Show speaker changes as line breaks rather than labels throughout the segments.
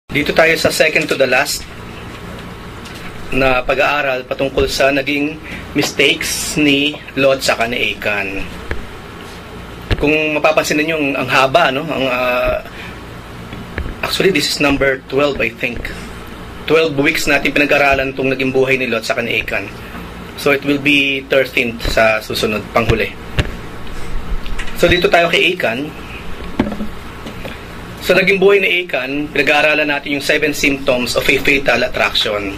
Dito tayo sa second to the last na pag-aaral patungkol sa naging mistakes ni Lot saka ni Achan. Kung mapapansin niyo ang haba, no? Actually this is number 12, I think. 12 weeks natin pinag-aralan itong naging buhay ni Lot saka ni Achan. So it will be 13th sa susunod, panghuli. So dito tayo kay Achan. So, naging buhay ni Achan, pinag-aaralan natin yung 7 symptoms of a fatal attraction.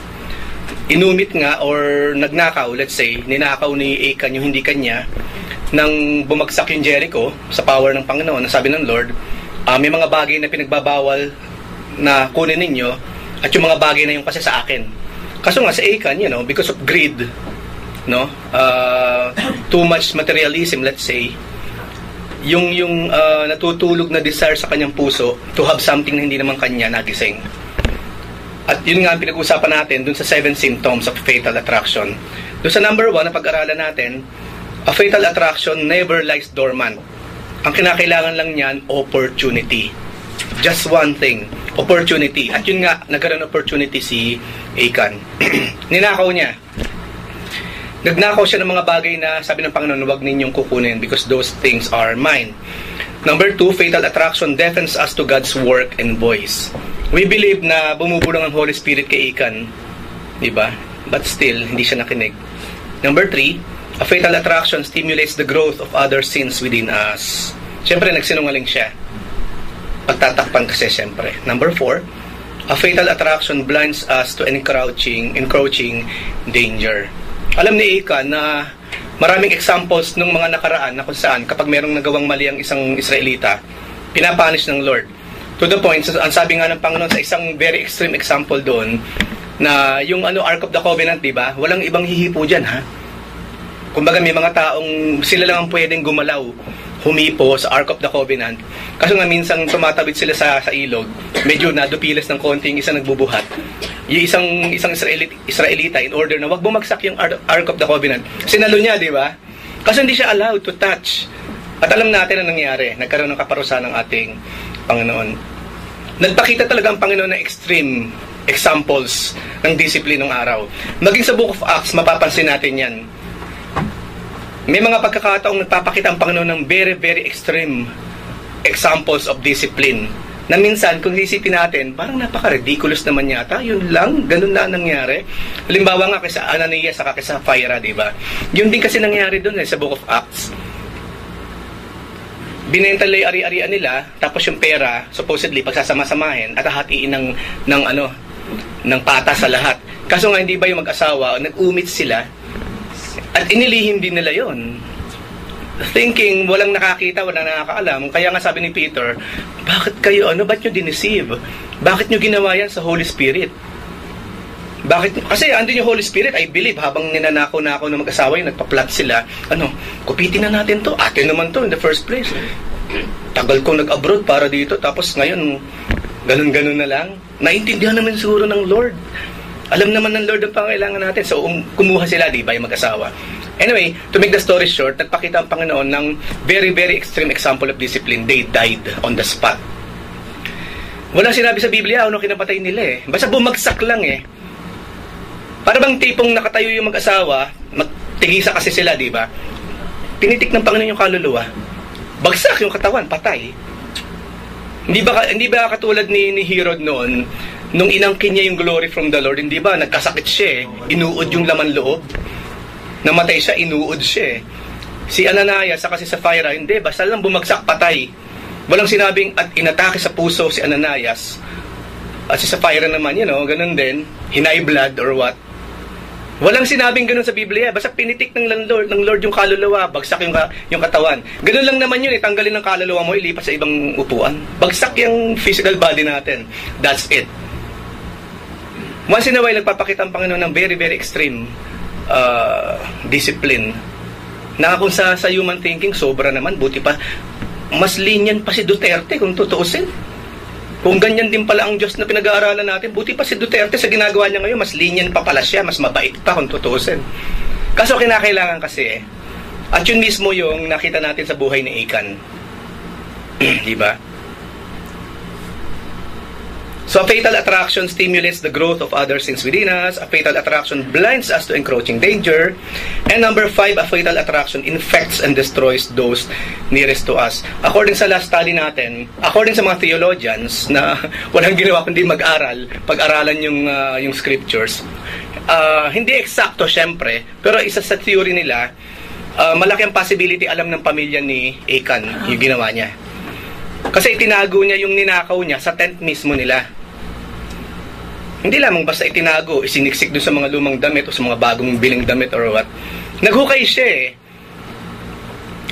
Inumit nga or nagnakaw, let's say, ninakaw ni Achan yung hindi kanya nang bumagsak yung Jericho sa power ng Panginoon. Sabi ng Lord, may mga bagay na pinagbabawal na kunin ninyo at yung mga bagay na yung kasi sa akin. Kaso nga sa Achan, because of greed, too much materialism, let's say, yung natutulog na desire sa kanyang puso to have something na hindi naman kanya nagising. At yun nga ang pinag-usapan natin dun sa 7 symptoms of fatal attraction. Dun sa number 1 na pag-aralan natin, a fatal attraction never lies dormant. Ang kinakailangan lang niyan, opportunity. Just one thing, opportunity. At yun nga, nagkaroon opportunity si Achan. Ninakaw niya. Nagnakaw siya ng mga bagay na sabi ng Panginoon, huwag ninyong kukunin because those things are mine. Number 2, fatal attraction deafens us to God's work and voice. We believe na bumubulong ang Holy Spirit kay Achan, diba? But still, hindi siya nakinig. Number 3, a fatal attraction stimulates the growth of other sins within us. Siyempre, nagsinungaling siya. Pagtatakpan kasi, siyempre. Number 4, a fatal attraction blinds us to encroaching danger. Alam ni Achan na maraming examples ng mga nakaraan na kung saan kapag merong nagawang mali ang isang Israelita, pinapunish ng Lord. To the point, ang sabi nga ng Panginoon sa isang very extreme example doon, na yung Ark of the Covenant, diba? Walang ibang hihipo dyan, ha? Kumbaga may mga taong sila lang ang pwedeng gumalaw, humipo sa Ark of the Covenant. Kaso nga minsan tumatawid sila sa ilog, medyo nadupilas ng konting isang nagbubuhat. Yung isang Israelita in order na wag bumagsak yung Ark of the Covenant. Sinalo niya, di ba? Kasi hindi siya allowed to touch. At alam natin ang nangyari. Nagkaroon ng kaparusahan ng ating Panginoon. Nagpakita talaga ang Panginoon ng extreme examples ng discipline ng araw. Maging sa Book of Acts, mapapansin natin yan. May mga pagkakataong nagpapakita ang Panginoon ng very, very extreme examples of discipline. Na minsan, kung isipin natin, parang napaka-ridiculous naman yata. Yun lang, ganun na nangyari. Halimbawa nga kaysa Ananias saka kaysa Sapphira, diba? Yun din kasi nangyari dun sa Book of Acts. Binenta nila yung ari-arian nila, tapos yung pera, supposedly, pagsasama-samahin, at hahatiin ng pata sa lahat. Kaso nga, hindi ba yung mag-asawa, nag-umit sila, at inilihim din nila yon, thinking walang nakakita, walang nakakaalam. Kaya nga sabi ni Peter, bakit kayo, ba't nyo diniceive? Bakit nyo ginawa yan sa Holy Spirit? Bakit? Kasi andun yung Holy Spirit, I believe, habang ninanakaw na ako ng mag-asawa yun, nagpa-plot sila, kupitin na natin to, atin naman to in the first place. Tagal kong nag-abroad para dito, tapos ngayon, ganun-ganun na lang. Naintindihan naman siguro ng Lord. Alam naman ng Lord ang pangailangan natin. So, kumuha sila, di ba, yung mag-asawa. Anyway, to make the story short, nagpakita ang Panginoon ng very, very extreme example of discipline. They died on the spot. Walang sinabi sa Biblia, kinapatay nila eh. Basta bumagsak lang eh. Para bang tipong nakatayo yung mag-asawa, magtigisa kasi sila, di ba? Pinitik ng Panginoon yung kaluluwa. Bagsak yung katawan, patay. Hindi ba katulad ni Herod noon, nung inangkin niya yung glory from the Lord, hindi ba? Nagkasakit siya eh. Inuod yung laman loob. Namatay siya, inuod siya eh. Si Ananias, saka si Sapphira, hindi. Basta lang bumagsak, patay. Walang sinabing at inatake sa puso si Ananias. At si Sapphira naman, ganun din. Hinay blood or what. Walang sinabing ganun sa Biblia. Basta pinitik ng Lord yung kaluluwa, bagsak yung katawan. Ganun lang naman yun, tanggalin ng kaluluwa mo, ilipat sa ibang upuan. Bagsak yung physical body natin. That's it. Once in a while, nagpapakita ang Panginoon ng very, very extreme discipline. Na kung sa human thinking, sobra naman. Buti pa, mas lenient pa si Duterte kung tutuusin. Kung ganyan din pala ang Diyos na pinag-aaralan natin, buti pa si Duterte sa ginagawa niya ngayon, mas lenient pa pala siya, mas mabait pa kung tutuusin. Kaso kinakailangan kasi at yun mismo yung nakita natin sa buhay ni Achan. Diba? So a fatal attraction stimulates the growth of other sins within us. A fatal attraction blinds us to encroaching danger. And number 5, a fatal attraction infects and destroys those nearest to us. According sa last study natin, according sa mga theologians na walang ginawa kundi mag-aral, pag-aralan yung scriptures, hindi eksakto syempre, pero isa sa theory nila, malaki ang possibility alam ng pamilya ni Achan yung ginawa niya. Kasi itinago niya yung ninakaw niya sa tent mismo nila. Hindi lamang basta itinago, isiniksik doon sa mga lumang damit o sa mga bagong biling damit or what. Naghukay siya eh.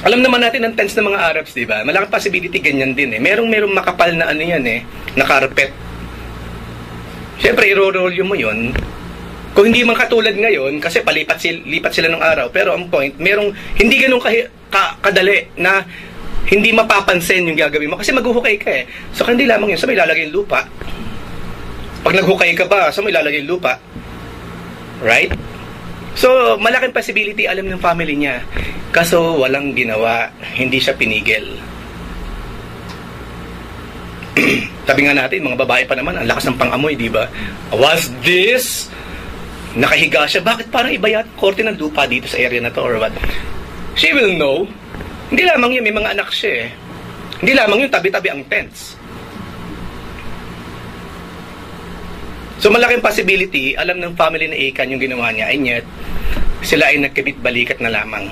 Alam naman natin ang tents ng mga Arabs, di ba? Malaking possibility ganyan din eh. Merong makapal na ano yan eh, na carpet. Siyempre, iro-roll mo yun. Kung hindi man katulad ngayon, kasi lipat sila ng araw. Pero ang point, merong hindi ganun kadali na hindi mapapansin yung gagawin mo. Kasi maghuhukay ka eh. So, hindi lamang yun. So, may lalagay yung lupa. Pag naghukay ka ba, so may lalagay yung lupa. Right? So, malaking possibility alam ng family niya. Kaso, walang ginawa. Hindi siya pinigil. Sabi nga natin, mga babae pa naman, ang lakas ng pang-amoy, di ba? Was this? Nakahiga siya. Bakit parang iba yata korte ng lupa dito sa area na to or what? She will know. Hindi lamang yun, may mga anak siya eh. Hindi lamang yun, tabi-tabi ang tents. So malaking possibility, alam ng family na Achan yung ginawa niya, and yet, sila ay nagkabit-balikat na lamang.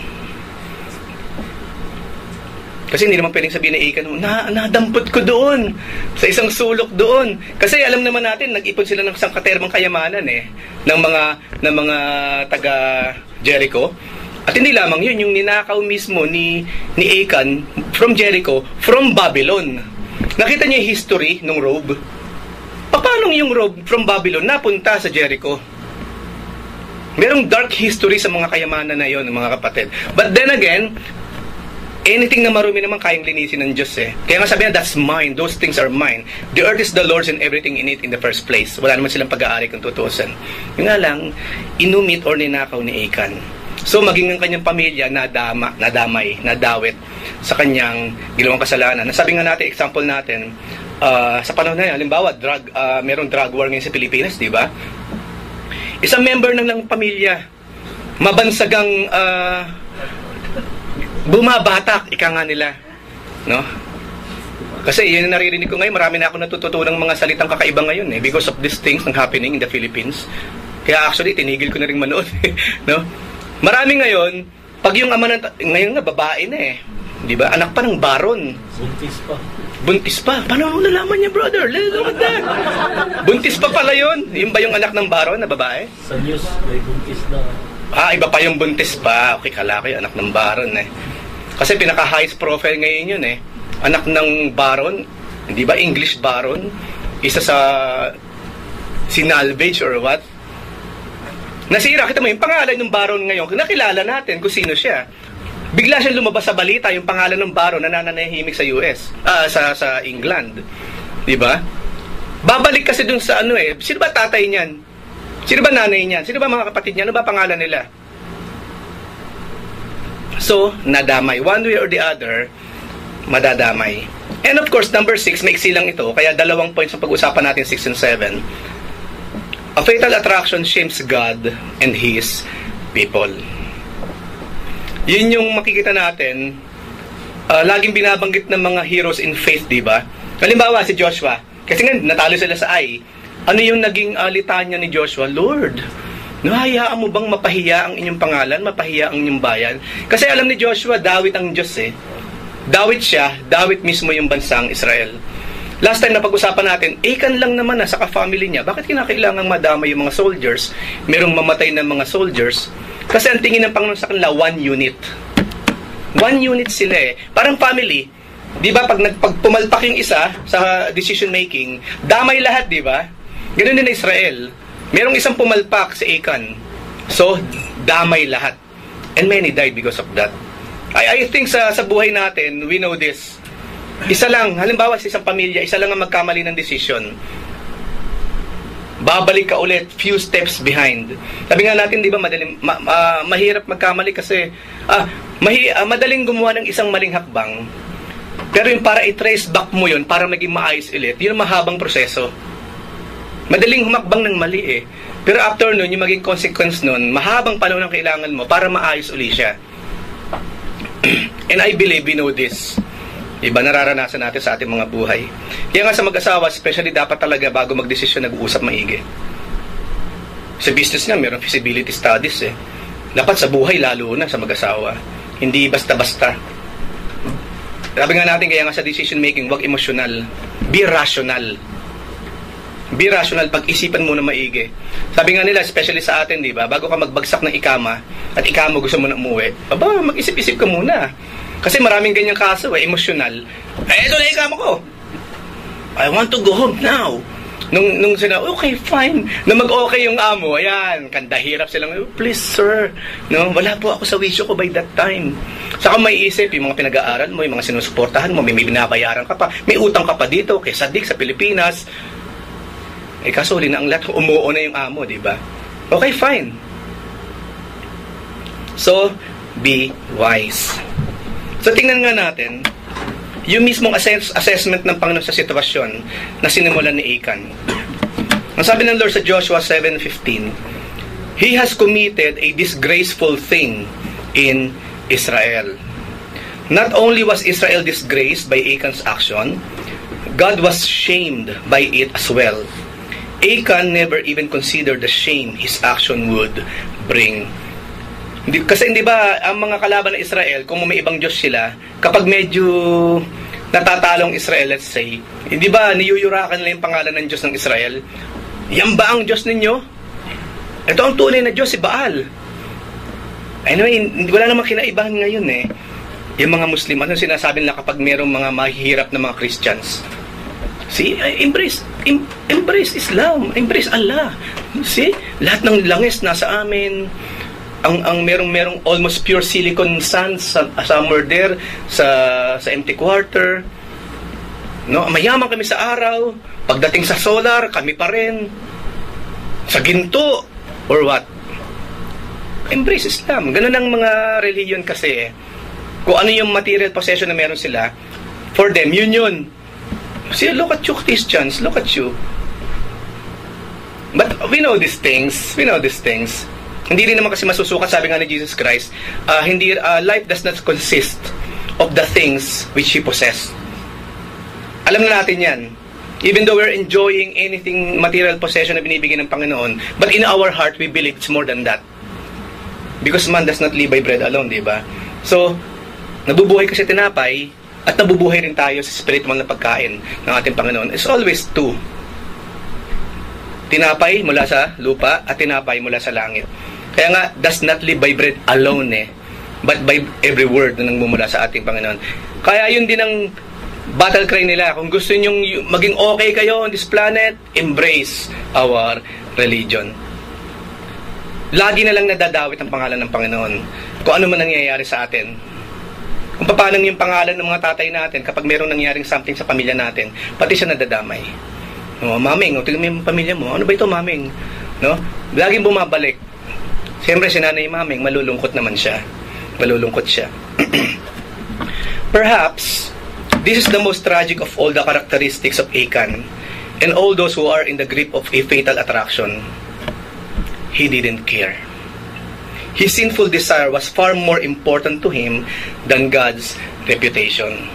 Kasi hindi naman pwedeng sabihin ni Achan, nadampot ko doon, sa isang sulok doon. Kasi alam naman natin, nag-ipon sila ng isang katermang kayamanan eh, ng mga taga Jericho. At hindi lamang yun, yung ninakaw mismo ni Achan from Jericho, from Babylon. Nakita niya yung history ng robe. Paano yung robe from Babylon napunta sa Jericho? Merong dark history sa mga kayamanan na yon, mga kapatid. But then again, anything na marumi naman kayang linisin ng Diyos eh. Kaya nga sabi na, that's mine, those things are mine. The earth is the Lord's and everything in it in the first place. Wala naman silang pag-aari kung tutuusan. Yun nga lang, inumit or ninakaw ni Achan. So maging ang kanyang pamilya nadawit sa kanyang ginawang kasalanan. Nasabi nga natin, example natin, sa panahon na yan, halimbawa, merong drug war ngayon sa Pilipinas, di ba? Isang member ng pamilya, mabansagang bumabatak, ika nga nila. No? Kasi yun yung naririnig ko ngayon, marami na ako natututunang mga salitang kakaiba ngayon eh, because of these things happening in the Philippines. Kaya actually, tinigil ko na rin manood. No? Marami ngayon, pag yung ama ngayon nga, babae na eh. Di ba? Anak pa ng baron. Buntis pa. Paano mo nalaman niya, brother? Look at that. Buntis pa pala yun. Yung ba yung anak ng baron na babae?
Sa news, may buntis na.
Iba pa yung buntis pa. Okay, kalaki, anak ng baron eh. Kasi pinaka-highest profile ngayon yun eh. Anak ng baron, di ba English baron? Isa sa sinalvage or what? Nasira, kita mo yung pangalan ng baron ngayon. Nakilala natin kung sino siya. Bigla siyang lumabas sa balita yung pangalan ng baron na nananahimik sa US, sa England. 'Di ba? Babalik kasi dun sa ano eh. Sino ba tatay niyan? Sino ba nanay niyan? Sino ba mga kapatid niya? Ano ba pangalan nila? So, nadamay. One way or the other, madadamay. And of course, number 6, maiksi lang ito. Kaya 2 points ang pag-usapan natin, 6 and 7. A fatal attraction shames God and His people. Yun yung makikita natin, laging binabanggit ng mga heroes in faith, di ba? Halimbawa, si Joshua. Kasi nga, natalo sila sa Ai. Ano yung naging litanya ni Joshua? Lord, nahayaan mo bang mapahiya ang inyong pangalan, mapahiya ang inyong bayan? Kasi alam ni Joshua, Dawit ang Diyos eh. Dawit siya, Dawit mismo yung bansang Israel. Last time na pag-usapan natin, Achan lang naman sa ka-family niya. Bakit kinakailangang madamay yung mga soldiers? Merong mamatay ng mga soldiers. Kasi ang tingin ng Panginoon sa kanila, 1 unit. 1 unit sila eh. Parang family. Di ba, pag pumalpak yung isa sa decision making, damay lahat, di ba? Ganun din na Israel. Merong isang pumalpak sa Achan. So, damay lahat. And many died because of that. I think sa buhay natin, we know this. Isa lang, halimbawa sa isang pamilya, isa lang ang magkamali ng decision. Babalik ka ulit, few steps behind. Sabi nga natin, di ba, mahirap magkamali kasi madaling gumawa ng isang maling hakbang. Pero yung para i-trace back mo yun, para maging maayos ulit, yun ang mahabang proseso. Madaling humakbang ng mali eh. Pero after nun, yung maging consequence nun, mahabang panahon ang kailangan mo para maayos uli siya. And I believe we know this. Diba, nararanasan natin sa ating mga buhay. Kaya nga sa mag-asawa, especially dapat talaga bago magdesisyon, nag-uusap maigi. Sa business nga, mayroong feasibility studies eh. Dapat sa buhay lalo na sa mag-asawa. Hindi basta-basta. Sabi nga natin, kaya nga sa decision making, wag emosyonal. Be rational. Be rational, pag-isipan mo na maigi. Sabi nga nila, especially sa atin, di ba, bago ka magbagsak ng ikama, at ikama gusto mo na umuwi, mag-isip-isip ka muna. Kasi maraming ganyang kaso, emosyonal. Ito na ikama ko. I want to go home now. Nung sila, okay, fine. Nung mag-okay yung amo, ayan, kandahirap silang, please sir, no, wala po ako sa wisyo ko by that time. Saka may isip, yung mga pinag-aaral mo, yung mga sinusuportahan mo, may binabayaran ka pa, may utang ka pa dito, kay Sadik sa Pilipinas. Kaso huli na ang lahat, umuo na yung amo, di ba? Okay, fine. So, be wise. So, tingnan nga natin, yung mismong assessment ng Panginoon sa sitwasyon na sinimulan ni Achan. Ang sabi ng Lord sa Joshua 7:15, He has committed a disgraceful thing in Israel. Not only was Israel disgraced by Achan's action, God was shamed by it as well. Achan never even considered the shame his action would bring. Kasi hindi ba ang mga kalaban ng Israel, kung may ibang Diyos sila, kapag medyo natatalong Israel, let's say, hindi ba niyuyurakan nila yung pangalan ng Diyos ng Israel? Yan ba ang Diyos ninyo? Ito ang tunay na Diyos, si Baal. Anyway, wala namang kinaibahan ngayon eh. Yung mga Muslim, ano sinasabi nila kapag merong mga mahihirap na mga Christians? See, embrace Islam, embrace Allah. See, lahat ng langis nasa amin. Ang merong almost pure silicon sands somewhere there sa empty quarter. No, mayaman kami sa araw. Pagdating sa solar, kami pa rin. Sa ginto or what? Embrace Islam. Ganun ang mga religion kasi eh. Kung ano yung material possession na meron sila, for them, yun. See, look at you Christians, look at you. But we know these things. Hindi rin naman kasi masusukat, sabi nga ni Jesus Christ, life does not consist of the things which He possessed. Alam na natin yan. Even though we're enjoying anything material possession na binibigay ng Panginoon, but in our heart, we believe it's more than that. Because man does not live by bread alone, di ba? So, nabubuhay kasi tinapay, at nabubuhay rin tayo sa spiritual na pagkain ng ating Panginoon. It's always two. Tinapay mula sa lupa at tinapay mula sa langit. Kaya nga, does not live by bread alone but by every word na nangmumula sa ating Panginoon. Kaya yun din ang battle cry nila. Kung gusto nyong maging okay kayo on this planet, embrace our religion. Lagi na lang nadadawit ang pangalan ng Panginoon. Kung ano man nangyayari sa atin. Kung paano yung pangalan ng mga tatay natin kapag mayroong nangyaring something sa pamilya natin, pati siya nadadamay. No, maming, tingnan mo yung pamilya mo. Ano ba ito, maming? No? Laging bumabalik. Siyempre, si Nanay Maming, malulungkot naman siya. Malulungkot siya. Perhaps, this is the most tragic of all the characteristics of Achan and all those who are in the grip of a fatal attraction. He didn't care. His sinful desire was far more important to him than God's reputation.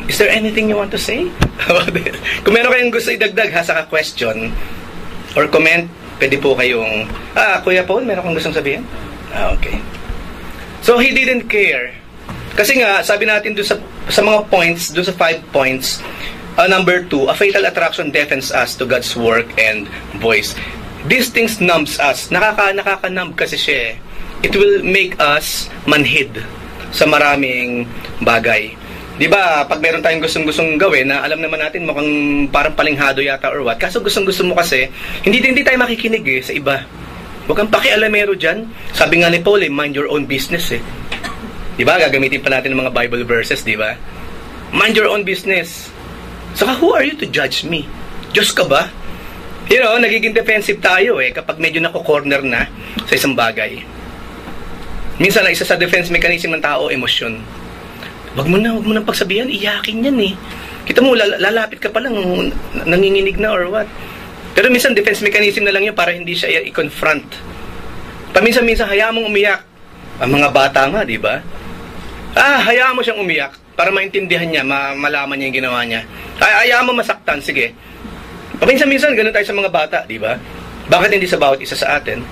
Is there anything you want to say about it? Kung meron kayong gusto idagdag sa question or comment, pwede po kayong, Kuya Paul, meron kang gustong sabihin? Okay. So, he didn't care. Kasi nga, sabi natin doon sa mga points, doon sa 5 points, number 2, a fatal attraction deafens us to God's work and voice. These things numbs us. Nakakanumb kasi siya. It will make us manhid sa maraming bagay. Di ba, pag meron tayong gustong gawin na alam naman natin mukhang parang palinghado yata or what, kaso gusto mo kasi, hindi tayo makikinig sa iba. Huwag kang pakialamero dyan. Sabi nga ni Paul, mind your own business Di ba, gagamitin pa natin ng mga Bible verses, di ba? Mind your own business. Saka, who are you to judge me? Diyos ka ba? You know, nagiging defensive tayo kapag medyo nako-corner na sa isang bagay. Minsan, isa sa defense mechanism ng tao, emosyon. Wag mo nang pagsabihan, iyakin yan Kita mo, lalapit ka pa lang, nanginginig na or what. Pero minsan, defense mechanism na lang yun para hindi siya i-confront. Paminsan-minsan, hayaan mong umiyak. Ang mga bata nga, di ba? Hayaan mo siyang umiyak para maintindihan niya, malaman niya yung ginawa niya. Hayaan mo masaktan, sige. Paminsan-minsan, ganun tayo sa mga bata, di ba? Bakit hindi sa bawat isa sa atin?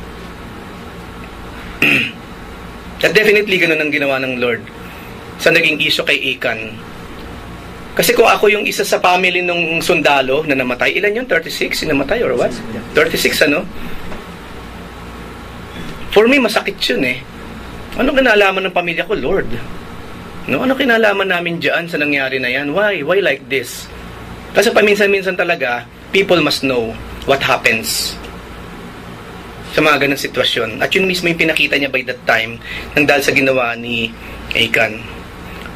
At definitely, ganun ang ginawa ng Lord sa naging issue kay Achan. Kasi kung ako yung isa sa family nung sundalo na namatay, ilan yun? 36 namatay or what? 36 ano? For me, masakit yun eh. Ano kinalaman ng pamilya ko, Lord? No? Ano kinalaman namin dyan sa nangyari na yan? Why? Why like this? Kasi paminsan-minsan talaga, people must know what happens sa mga ganang sitwasyon. At yun mismo yung pinakita niya by that time nang dahil sa ginawa ni Achan.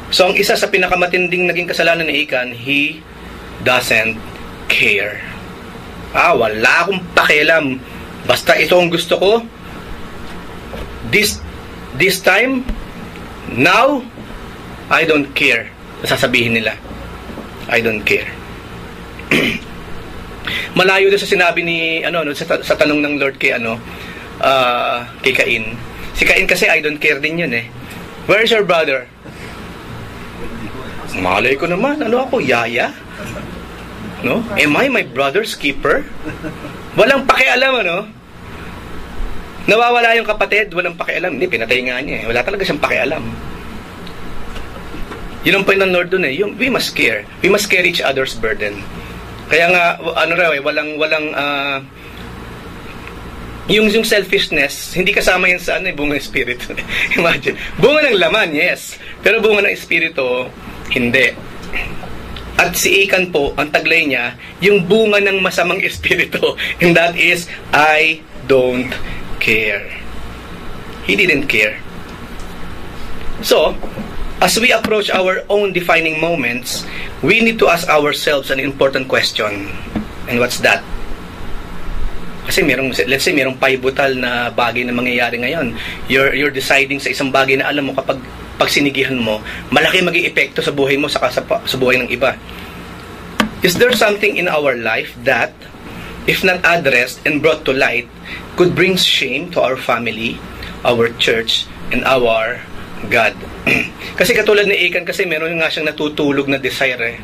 So, ang isa sa pinakamatinding naging kasalanan ni Achan, he doesn't care. Wala akong pakialam. Basta ito ang gusto ko. This time, now, I don't care. Sasabihin nila, I don't care. Malayo doon sa sinabi ni sa tanong ng Lord kay kay Cain. Si Cain kasi I don't care din yun eh. Where is your brother? Malay ko naman, ako, yaya? No? Am I my brother's keeper? Walang pakialam, Nawawala yung kapatid, walang pakialam. Hindi, pinatay nga niya eh. Wala talaga siyang pakialam. Yun ang point ng Lord dun eh. We must care. We must carry each other's burden. Kaya nga, walang yung selfishness, hindi kasama yan sa bunga ng espiritu. Imagine. Bunga ng laman, yes. Pero bunga ng espiritu, hindi. At si Achan po, ang taglay niya, yung bunga ng masamang espiritu. And that is, I don't care. He didn't care. So, as we approach our own defining moments, we need to ask ourselves an important question. And what's that? Kasi let's say merong pivotal na bagay na mangyayari ngayon. You're deciding sa isang bagay na alam mo kapag sinigihan mo, malaki maging epekto sa buhay mo saka sa buhay ng iba. Is there something in our life that, if not addressed and brought to light, could bring shame to our family, our church, and our God? Kasi katulad ni Achan, kasi meron nga siyang natutulog na desire eh.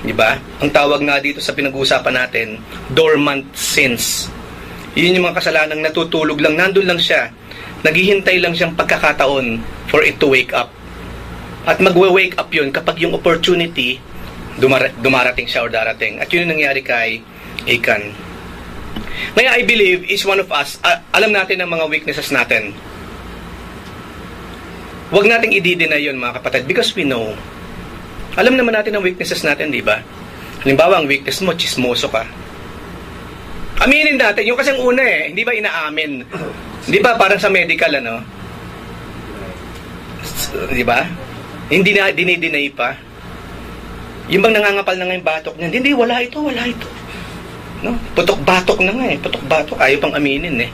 Diba? Ang tawag nga dito sa pinag-uusapan natin, dormant sins. Yun yung mga kasalanang natutulog lang, nandun lang siya. Naghihintay lang siyang pagkakataon for it to wake up. At magwe-wake up yun kapag yung opportunity dumarating siya or darating. At yun yung nangyari kay Achan. Ngayon, I believe, each one of us, alam natin ang mga weaknesses natin. Huwag nating i-deny yun, mga kapatid, because we know. Alam naman natin ang weaknesses natin, di ba? Halimbawa, ang weakness mo, chismoso ka. Aminin natin, yung kasing una eh, hindi ba inaamin? Di ba, parang sa medical, di ba? Hindi na, dinideny pa. Yung bang nangangapal na nga yung batok niya, hindi, wala ito. No? Putok-batok na nga eh, putok-batok, ayaw pang aminin eh.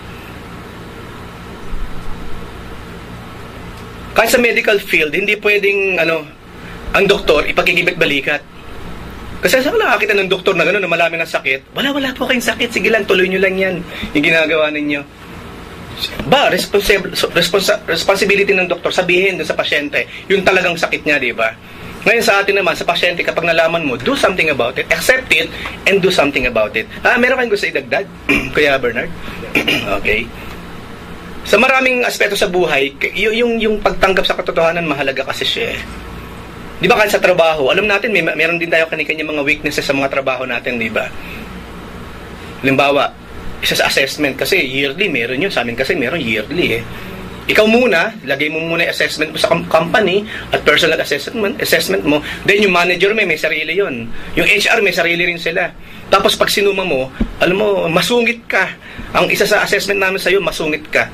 Kahit sa medical field, hindi pwedeng, ang doktor, ipagkikibit-balikat. Kasi saan nakakita ng doktor na gano'n, na malaman ng sakit? Wala po kayong sakit. Sige lang, tuloy nyo lang yan. Yung ginagawa ninyo. Responsibility ng doktor, sabihin dun sa pasyente, yung talagang sakit niya, di ba? Ngayon sa atin naman, sa pasyente, kapag nalaman mo, do something about it, accept it, and do something about it. Meron kayong gusto idagdag? Kuya Bernard? Okay. Sa maraming aspeto sa buhay, yung pagtanggap sa katotohanan, mahalaga kasi siya eh. Di ba kahit sa trabaho, alam natin, meron din tayo kanya-kanya mga weaknesses sa mga trabaho natin, di ba? Halimbawa, isa sa assessment, kasi yearly, meron yun. Sa amin kasi meron yearly eh. Ikaw muna, lagay mo muna yung assessment mo sa company at personal assessment mo. Then yung manager may sarili yun. Yung HR may sarili rin sila. Tapos pag sinuma mo, alam mo, masungit ka. Ang isa sa assessment namin sa'yo, masungit ka.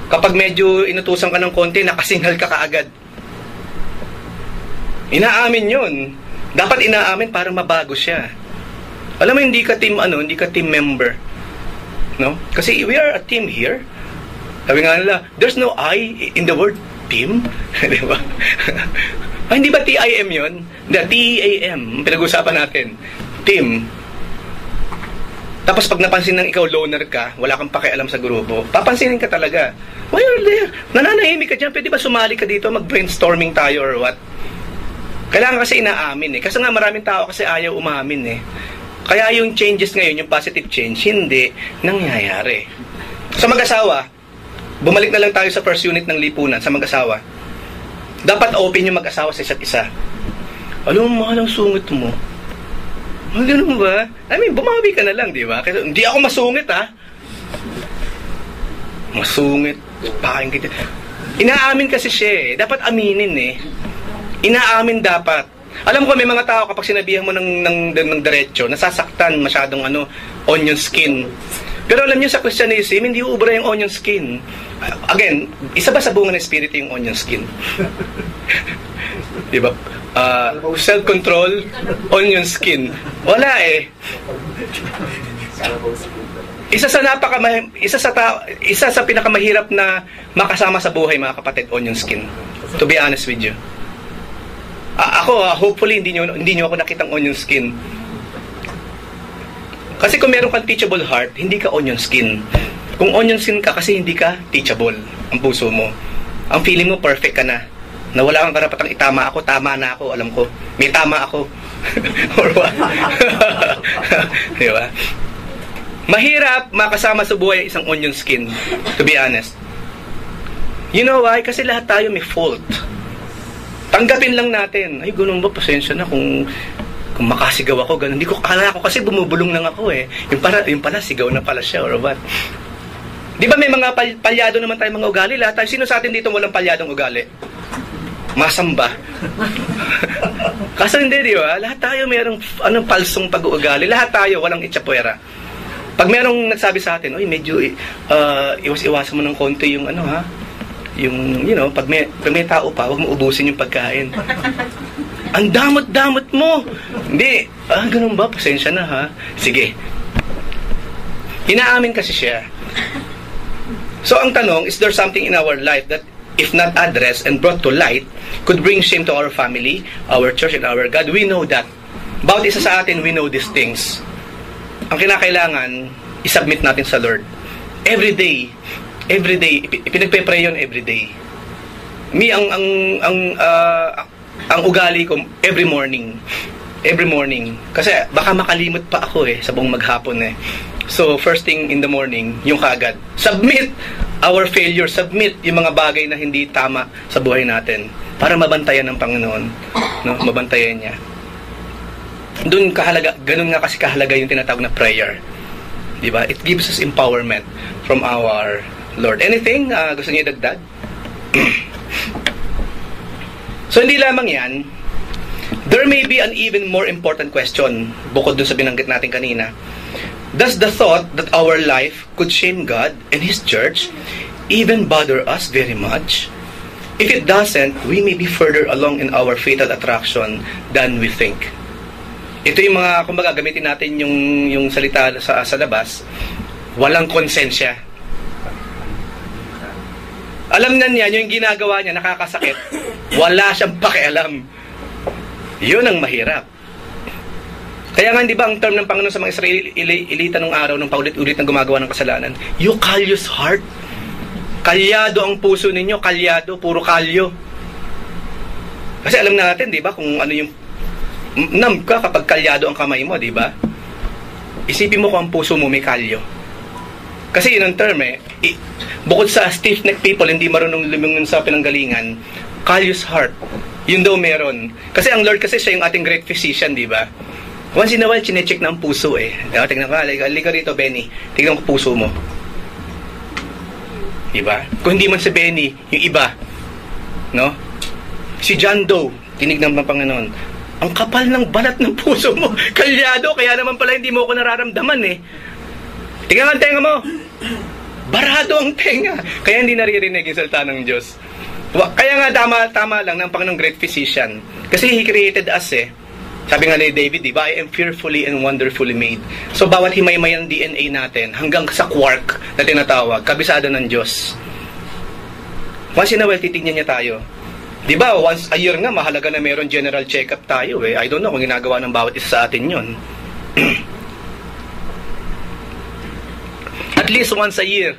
Kapag medyo inutusan ka ng konti, nakasinghal ka kaagad. Inaamin yun. Dapat inaamin para mabago siya. Alam mo, hindi ka team member. No? Kasi we are a team here. Sabi nga nila, there's no I in the word team. Di ba? Hindi ba TIM yun? Hindi, T-E-A-M, pinag-usapan natin. Team. Tapos pag napansin ng ikaw loner ka, wala kang pakialam sa grupo, papansinin ka talaga. Why are there? Nananahimik ka dyan, pwede ba sumali ka dito, mag-brainstorming tayo or what? Kailangan kasi inaamin eh. Kasi nga maraming tao kasi ayaw umamin eh. Kaya yung changes ngayon, yung positive change, hindi nangyayari. Sa mag-asawa, bumalik na lang tayo sa first unit ng lipunan, sa mag-asawa. Dapat open yung mag-asawa sa isa't isa. Alam mo, mahal ang sungit mo. Ganun ba? I mean, bumawi ka na lang, di ba? Kasi hindi ako masungit, ha? Masungit. Paking kita. Inaamin kasi siya eh. Dapat aminin eh. Inaamin dapat. Alam ko may mga tao kapag sinabihan mo ng diretso, nasasaktan masyadong onion skin. Pero alam niyo sa Christianism, hindi uubra yung onion skin. Again, isa ba sa bunga ng Espiritu yung onion skin? Diba? Self-control, onion skin. Wala eh. Isa sa pinakamahirap na makasama sa buhay, mga kapatid, onion skin. To be honest with you. Ako, hopefully hindi nyo ako nakitang onion skin. Kasi kung meron kang teachable heart, hindi ka onion skin. Kung onion skin ka, kasi hindi ka teachable ang puso mo. Ang feeling mo, perfect ka na. Na wala kang karapatang itama ako, tama na ako, alam ko. May tama ako. Or what? Diba? Mahirap makasama sa buhay isang onion skin, to be honest. You know why? Kasi lahat tayo may fault. Tanggapin lang natin. Ay, ganun ba? Pasensya na kung makasigaw ako, ganun. Hindi ko kala ko kasi bumubulong lang ako eh. Yung pala, sigaw na pala siya or what? Di ba may mga palyado naman tayo mga ugali? Lahat tayo. Sino sa atin dito walang palyadong ugali? Masamba. Kasi hindi, di ba? Lahat tayo mayroong palsong pag-uugali. Lahat tayo walang itsapuera. Pag merong nagsabi sa atin, oy, medyo iwas-iwasan mo ng konti yung yung, pag may tao pa, huwag mo ubusin yung pagkain. Ang damot-damot mo. Hindi. Ganun ba? Pasensya na, ha? Sige. Inaamin kasi siya. So, ang tanong, is there something in our life that, if not addressed and brought to light, could bring shame to our family, our church, and our God? We know that. Bawat isa sa atin, we know these things. Ang kinakailangan, isubmit natin sa Lord. Every day, ipinagpe-pray yun every day. Me, ang ugali ko, every morning. Kasi baka makalimot pa ako sa buong maghapon eh. So, first thing in the morning, yung kaagad. Submit our failure, submit yung mga bagay na hindi tama sa buhay natin para mabantayan ng Panginoon. No? Mabantayan niya. Doon kahalaga, ganun nga kasi kahalaga yung tinatawag na prayer. Diba? It gives us empowerment from our Lord. Anything gusto niyo idagdag? So, hindi lamang yan. There may be an even more important question bukod dun sa binanggit natin kanina. Does the thought that our life could shame God and His church even bother us very much? If it doesn't, we may be further along in our fatal attraction than we think. Ito yung mga, kumbaga, gamitin natin yung salita sa labas, walang konsensya. Alam na niya, yung ginagawa niya, nakakasakit, wala siyang pakialam. Yun ang mahirap. Kaya nga, di ba, ang term ng Panginoon sa mga Israelita nung araw, nung paulit-ulit na gumagawa ng kasalanan, you callous heart. Kalyado ang puso ninyo, kalyado, puro kalyo. Kasi alam natin, di ba, kung ano yung numb ka kapag kalyado ang kamay mo, di ba? Isipin mo kung ang puso mo may kalyo. Kasi yun ang term bukod sa stiff-necked people, hindi marunong lumingon sa pinanggalingan, callous heart. Yun daw meron. Kasi ang Lord kasi siya yung ating great physician, di ba? Once in a while, chinecheck na ang puso Tingnan ko, halika rito, Benny. Tingnan ko puso mo. Diba? Kung hindi man si Benny, yung iba. No? Si John Doe, tinignan ng Panginoon. Ang kapal ng balat ng puso mo. Kalyado, kaya naman pala hindi mo ako nararamdaman Tingnan ang tenga mo. Barado ang tenga. Kaya hindi naririnig yung salita ng Diyos. Kaya nga tama lang ng Panginoong great physician. Kasi He created us Sabi nga ni David, diba? I am fearfully and wonderfully made. So, bawat himay-may ang DNA natin, hanggang sa quark na tinatawag, kabisado ng Diyos. Once in a while, titignan niya tayo. Di ba, once a year nga, mahalaga na meron general check-up tayo eh. I don't know kung ginagawa ng bawat isa sa atin yun. At least once a year,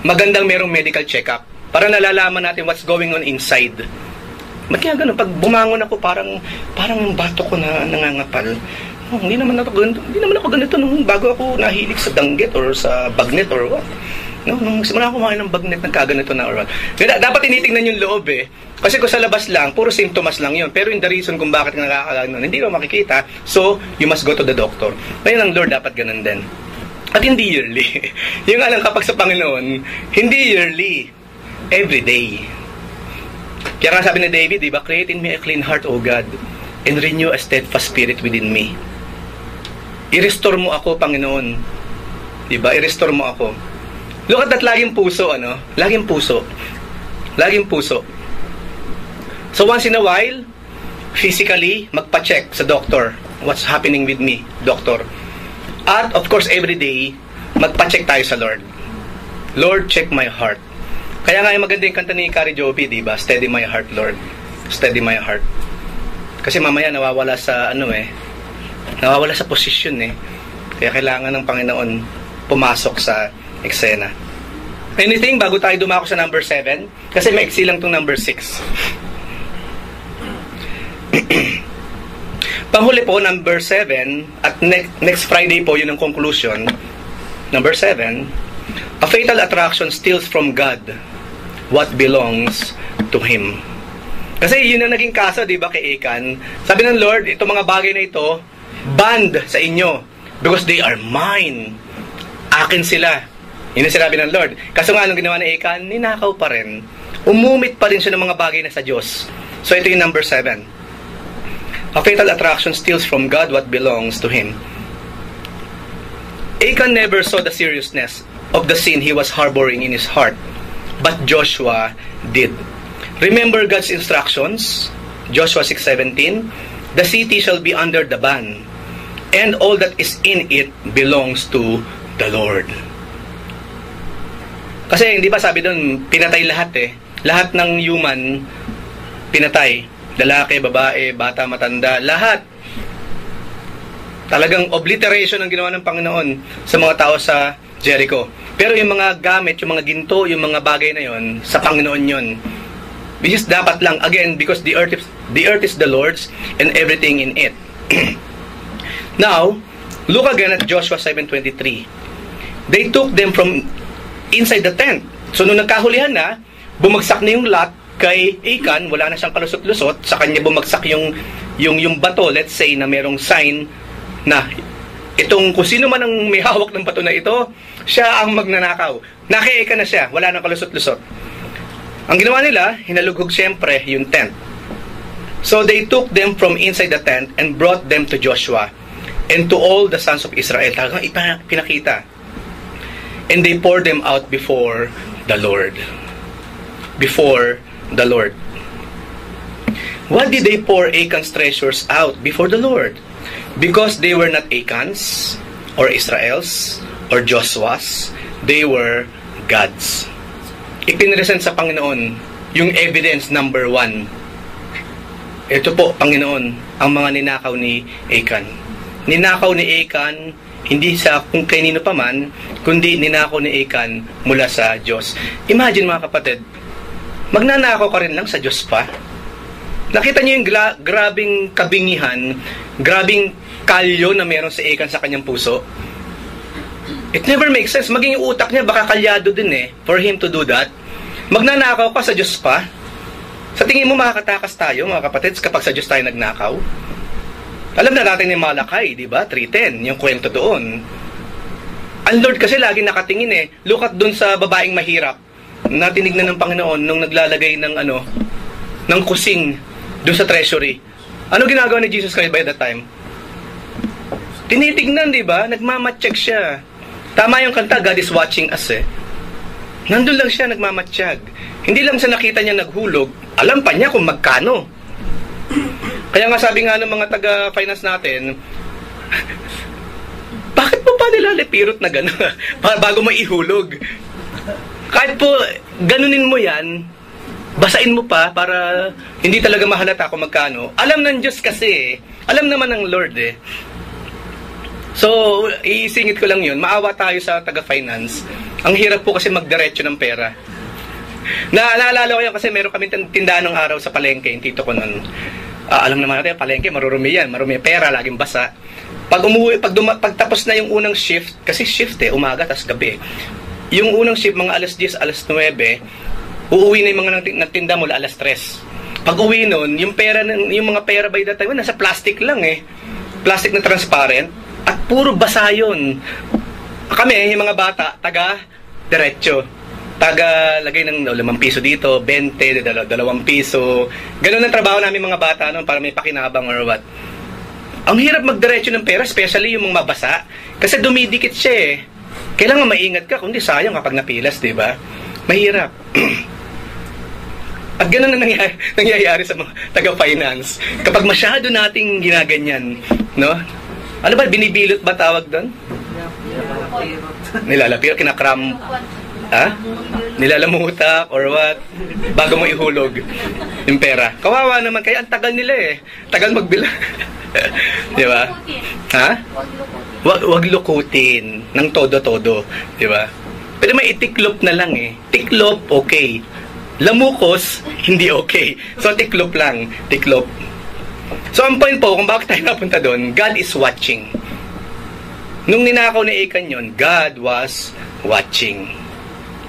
magandang merong medical check-up para nalalaman natin what's going on inside. Ba't kaya ganun? Pag bumangon ako, parang bato ko na nangangapal. Oh, hindi naman ako ganito nung bago ako nahilig sa danggit or sa bagnet or what. No, nung simula ako kumain ng bagnet, nagkaganito na or what. Dapat tinitingnan yung loob eh. Kasi kung sa labas lang, puro symptoms lang yun. Pero yung the reason kung bakit nakakaganon, hindi mo makikita. So, you must go to the doctor. Ngayon ang Lord dapat ganun din. At hindi yearly. Yung alam kapag sa Panginoon, hindi yearly. Every day. Kaya nga sabi ni David, diba? Create in me a clean heart, O God, and renew a steadfast spirit within me. I-restore mo ako, Panginoon. Diba? I-restore mo ako. Look at that, laging puso, ano? Laging puso. Laging puso. So once in a while, physically, magpa-check sa doctor. What's happening with me, doctor? At of course, every day, magpa-check tayo sa Lord. Lord, check my heart. Kaya nga yung maganda yung kanta ni Kari Joby, diba? Steady my heart, Lord. Steady my heart. Kasi mamaya nawawala sa nawawala sa posisyon eh. Kaya kailangan ng Panginoon pumasok sa eksena. Anything bago tayo dumako sa number 7? Kasi maiksi lang tong number 6. Panghuli po, number 7, at next Friday po, yun ang conclusion. Number 7, a fatal attraction steals from God what belongs to Him. Kasi yun ang naging kaso, di ba, kay Achan. Sabi ng Lord, itong mga bagay na ito, banned sa inyo because they are mine. Akin sila. Yun ang sinabi ng Lord. Kaso nga, anong ginawa ni Achan? Ninakaw pa rin. Umumit pa rin siya ng mga bagay na sa Diyos. So ito yung number 7. A fatal attraction steals from God what belongs to Him. Achan never saw the seriousness of the sin he was harboring in his heart, but Joshua did. Remember God's instructions, Joshua 6:17, the city shall be under the ban, and all that is in it belongs to the Lord. Kasi hindi ba sabi doon, pinatay lahat eh. Lahat ng human, pinatay. Lalaki, babae, bata, matanda, lahat. Talagang obliteration ang ginawa ng Panginoon sa mga tao sa Jericho. Pero yung mga gamit, yung mga ginto, yung mga bagay na yon, sa Panginoon yon. Which is dapat lang, again, because the earth is the Lord's and everything in it. Now, look again at Joshua 7:23. They took them from inside the tent. So, nung nagkahulihan na, bumagsak na yung lot kay Achan, wala na siyang kalusot-lusot, sa kanya bumagsak yung bato, let's say, na merong sign na itong kung sino man ang may hawak ng bato na ito, siya ang magnanakaw. Naki-Achan na siya, wala nang kalusot-lusot. Ang ginawa nila, hinalughog siyempre yung tent. So they took them from inside the tent and brought them to Joshua and to all the sons of Israel. Talagang pinakita. And they poured them out before the Lord. Before the Lord. Why did they pour Achan's treasures out before the Lord? Because they were not Achan's or Israel's or Joshua's. They were God's. Ipinresent sa Panginoon yung evidence number 1. Ito po, Panginoon, ang mga ninakaw ni Achan. Ninakaw ni Achan hindi sa kung kanino pa man, kundi ninakaw ni Achan mula sa Diyos. Imagine mga kapatid, magnanakaw ka rin lang sa Diyos pa. Nakita niyo yung grabing kabingihan, grabing kalyo na meron si Achan sa kanyang puso. It never makes sense. Maging yung utak niya baka kalyado din eh for him to do that. Magnanakaw ka sa Diyos pa. Sa tingin mo makakatakas tayo mga kapatid kapag sa Diyos tayo nagnakaw? Alam na natin yung Malakay, di ba? 3:10, yung kwento doon. Ang Lord kasi lagi nakatingin eh. Look at doon sa babaeng mahirap na tinignan ng Panginoon nung naglalagay ng ng kusing doon sa treasury. Ano ginagawa ni Jesus Christ by that time? Tinitignan, di ba? Nagmamatsyag siya. Tama yung kanta, God is watching us eh. Nandun lang siya, nagmamatsyag. Hindi lang sa nakita niya naghulog, alam pa niya kung magkano. Kaya nga sabi nga ng mga taga-finance natin, bakit mo pa nila lepirot na gano'n? Bago mo ihulog. Kahit po, ganunin mo yan, basain mo pa para hindi talaga mahalata kung magkano. Alam ng Diyos kasi, alam naman ng Lord eh. So, iisingit ko lang yun. Maawa tayo sa taga-finance. Ang hirap po kasi magdiretso ng pera. Naalala ko yan kasi meron kami tindahan ng araw sa palengke, yung tito ko nun. Alam naman natin, palengke, marurumi yan. Marumi pera, laging basa. Pag tapos na yung unang shift, kasi shift umaga, tas gabi. Yung unang shift, mga alas 10, alas 9, uuwi na yung mga nagtinda mula alas 3. Pag uwi nun, yung mga pera by that time, nasa plastic lang eh. Plastic na transparent. At puro basa yun. Kami, yung mga bata, taga-diretso. Taga-lagay ng 5 piso dito, 20, 2 piso. Ganun ang trabaho namin mga bata noon para may pakinabang or what. Ang hirap magdiretso ng pera, especially yung mga mabasa. Kasi dumidikit siya eh. Kailangan maingat ka, kundi sayang kapag napilas, di ba? Mahirap. At ganun na nangyayari sa mga taga-finance. Kapag masyado nating ginaganyan, no? Ano ba, binibilot ba tawag doon? Nilalapir, kinakram. Ha? Nilalamutak or what? Bago mo ihulog yung pera. Kawawa naman, kaya ang tagal nila eh. Tagal magbilang. Di ba? Ha? Wag lukutin ng todo-todo. Di ba? Pero may itiklop na lang eh. Tiklop, okay. Lamukos, hindi okay. So, tiklop lang. Tiklop. So, ang point po, kung bakit tayo napunta doon, God is watching. Nung ninakaw ni Achan yun, God was watching.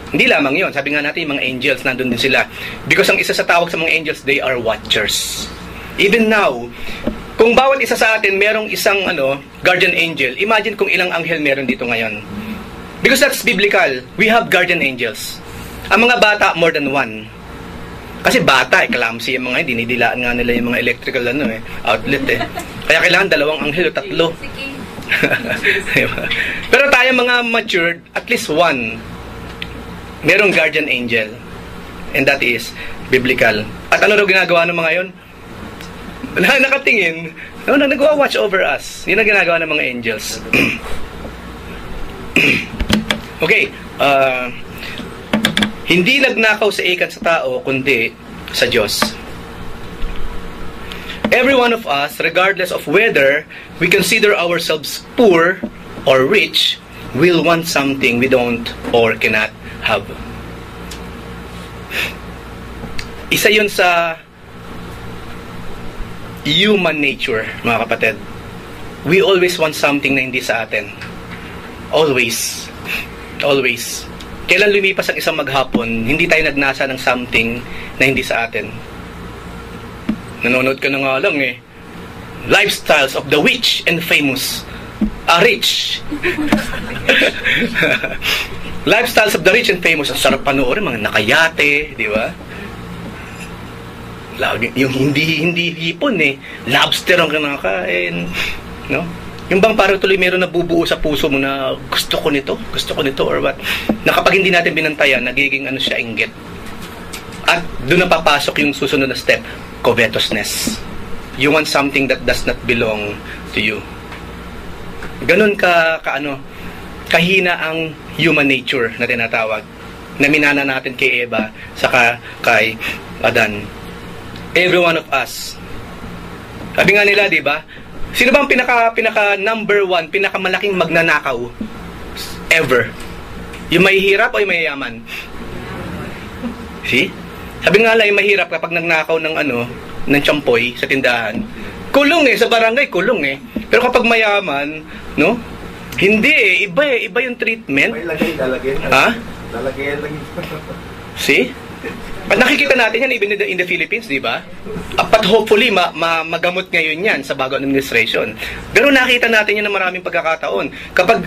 Hindi lamang yun. Sabi nga natin, yung mga angels, nandun din sila. Because ang isa sa tawag sa mga angels, they are watchers. Even now, kung bawat isa sa atin, merong isang guardian angel, imagine kung ilang anghel meron dito ngayon. Because that's biblical. We have guardian angels. Ang mga bata, more than one. Kasi bata, clumsy yung mga, dinidilaan nga nila yung mga electrical outlet eh. Kaya kailangan 2 anghel o 3. Diba? Pero tayo mga matured, at least 1. Merong guardian angel. And that is biblical. At ano ginagawa ng mga yun? Nakatingin. Nagwa-watch over us. Yun ang ginagawa ng mga angels. Okay. Hindi nagnakaw sa Achan sa tao, kundi sa Diyos. Every one of us, regardless of whether we consider ourselves poor or rich, will want something we don't or cannot have. Isa yun sa human nature, mga kapatid. We always want something na hindi sa atin. Always. Always. Kailan lumipas ang isang maghapon, hindi tayo nagnasa ng something na hindi sa atin. Nanonood ka na nga lang eh. Lifestyles of the rich and famous. Rich. Lifestyles of the rich and famous. Ang sarap panoorin, mga nakayate, di ba? Yung hindi hipon eh. Lobster ang kinakain. No? Yung bang parang tuloy meron nabubuo sa puso mo na gusto ko nito or what. Na kapag hindi natin binantayan, nagiging siya, inggit. At doon na papasok yung susunod na step, covetousness. You want something that does not belong to you. Ganun kahina ang human nature na tinatawag. Na minana natin kay Eva, saka kay Adan. Every one of us. Sabi nga nila, di ba? Sino bang pinaka number 1, pinakamalaking magnanakaw ever? Yung mahihirap o yung mayayaman? See? Sabi nga lang, yung mahirap kapag nagnakaw ng champoy sa tindahan. Kulong sa barangay, kulong Pero kapag mayaman, no? Hindi iba yung treatment.
May lalagyan.
Ha?
Lalagyan lagi.
See? At nakikita natin yan even in the Philippines, di ba? But hopefully, magamot ngayon yan sa bagong administration. Pero nakita natin yan ng maraming pagkakataon. Kapag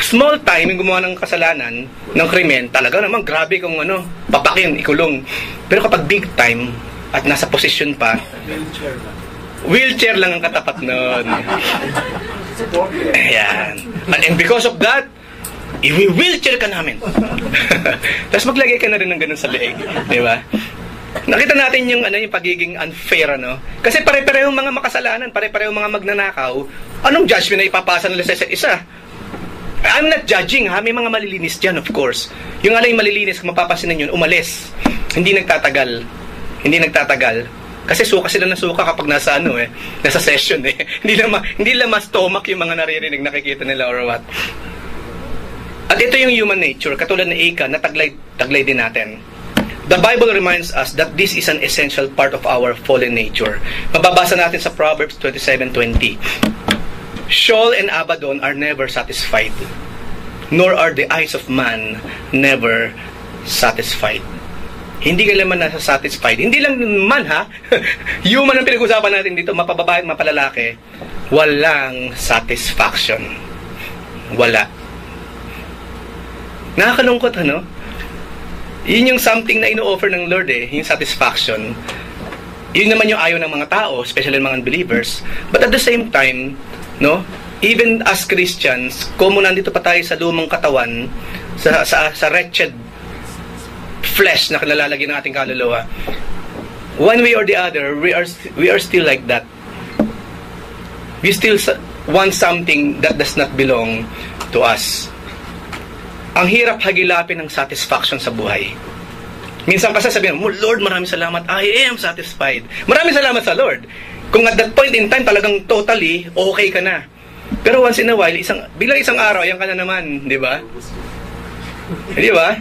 small time yung gumawa ng kasalanan, ng krimen, talaga naman grabe kung papakin, ikulong. Pero kapag big time, at nasa posisyon pa, wheelchair lang ang katapat nun. Ayan. And because of that, i-wheelchair ka namin. Tapos maglagay ka na rin ng ganun sa leeg. Di ba? Nakita natin yung pagiging unfair, Kasi pare-parehong mga makasalanan, pare-parehong mga magnanakaw. Anong judgment na ipapasa nila sa isa't isa? I'm not judging, ha? May mga malilinis dyan, of course. Yung malilinis, kung mapapasin ninyo, umalis. Hindi nagtatagal. Hindi nagtatagal. Kasi suka sila na suka kapag nasa nasa session eh. Hindi lang ma-stomach yung mga naririnig, nakikita nila or what. At ito yung human nature, katulad ng Achan, na taglay din natin. The Bible reminds us that this is an essential part of our fallen nature. Mababasa natin sa Proverbs 27:20. Sheol and Abaddon are never satisfied, nor are the eyes of man never satisfied. Hindi ka naman nasa-satisfied. Hindi lang man human ang pinag-usapan natin dito, mapababae at mapalalaki. Walang satisfaction. Wala. Nakakalungkot, Yun yung something na ino-offer ng Lord yung satisfaction. Yun naman yung ayaw ng mga tao, especially mga unbelievers. But at the same time, even as Christians, kung nandito pa tayo sa lumang katawan, sa wretched flesh na nalalagyan ng ating kaluluwa, one way or the other, we are still like that. We still want something that does not belong to us. Ang hirap hagilapin ng satisfaction sa buhay. Minsan kasi sabihin mo, Lord, maraming salamat, I am satisfied. Maraming salamat sa Lord. Kung at that point in time talagang totally okay ka na. Pero once in a while, bilang isang araw, ayan ka na naman, di ba? Di ba?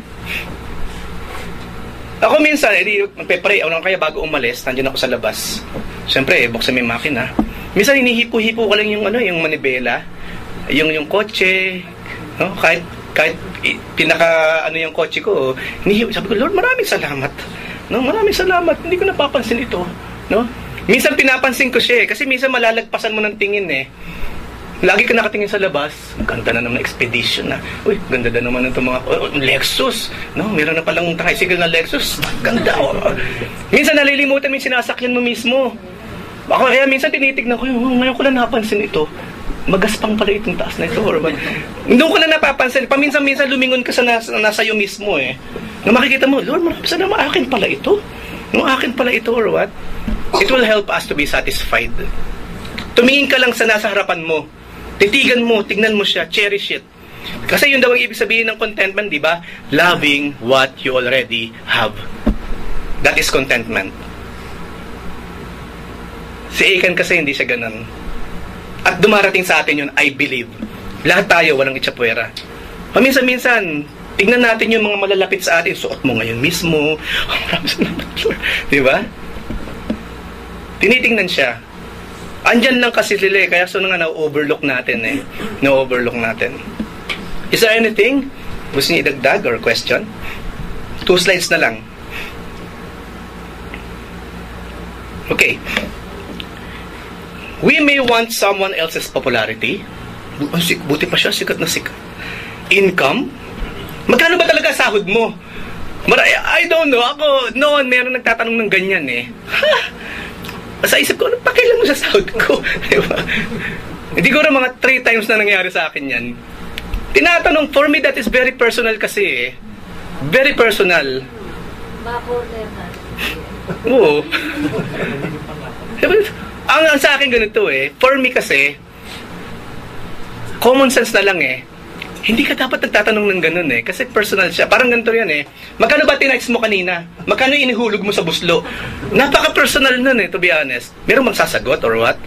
Ako minsan, magpe-pray, kaya bago umalis, nandiyan ako sa labas. Siyempre, buksan mo yung makina. Minsan, hinihipo-hipo ko lang yung manibela, yung kotse, kahit yung kotse ko, sabi ko, Lord, maraming salamat. Maraming salamat. Hindi ko napapansin ito. Minsan pinapansin ko siya kasi minsan malalagpasan mo ng tingin Lagi ka nakatingin sa labas. Ganda na naman ng expedition na. Uy, ganda na naman ng mga Lexus. Meron na palang tricycle na Lexus. Ganda. Minsan nalilimutan mo yung sinasakyan mo mismo. Ako kaya minsan tinitignan ko, ngayon ko lang napansin ito. Magaspang pala itong taas na ito. Doon ko na napapansin. Paminsan-minsan lumingon ka sa nasa iyo mismo Nung makikita mo, Lord, maraming salamat, akin pala ito. Akin pala ito or what? It will help us to be satisfied. Tumingin ka lang sa nasa harapan mo. Titigan mo, tignan mo siya, cherish it. Kasi yun daw ang ibig sabihin ng contentment, di ba? Loving what you already have. That is contentment. Si Achan kasi hindi siya ganun. At dumarating sa atin yun, I believe. Lahat tayo walang itsapwera. Paminsan-minsan, tignan natin yung mga malalapit sa atin. Suot mo ngayon mismo. Maraming salamat, Lord. Di ba? Tinitingnan siya. Andyan lang kasi sila kaya nga na-overlook natin Na-overlook natin. Is there anything? Gusto niyo idagdag or question? 2 slides na lang. Okay. We may want someone else's popularity. Buti pa siya, sikat na sikat. Income? Magkano ba talaga sahod mo? I don't know. Ako, noon, meron nagtatanong ng ganyan Sa isip ko, ano pakialam mo sa sahod ko? Diba? Hindi ko rin mga 3 times na nangyari sa akin yan. Tinatanong, for me that is very personal kasi Very personal. Oo. Ang sa akin ganito for me kasi, common sense na lang hindi ka dapat nagtatanong ng ganun kasi personal siya. Parang ganito yan magkano ba tinites mo kanina? Magkano inihulog mo sa buslo? Napaka-personal nun to be honest. Merong magsasagot or what?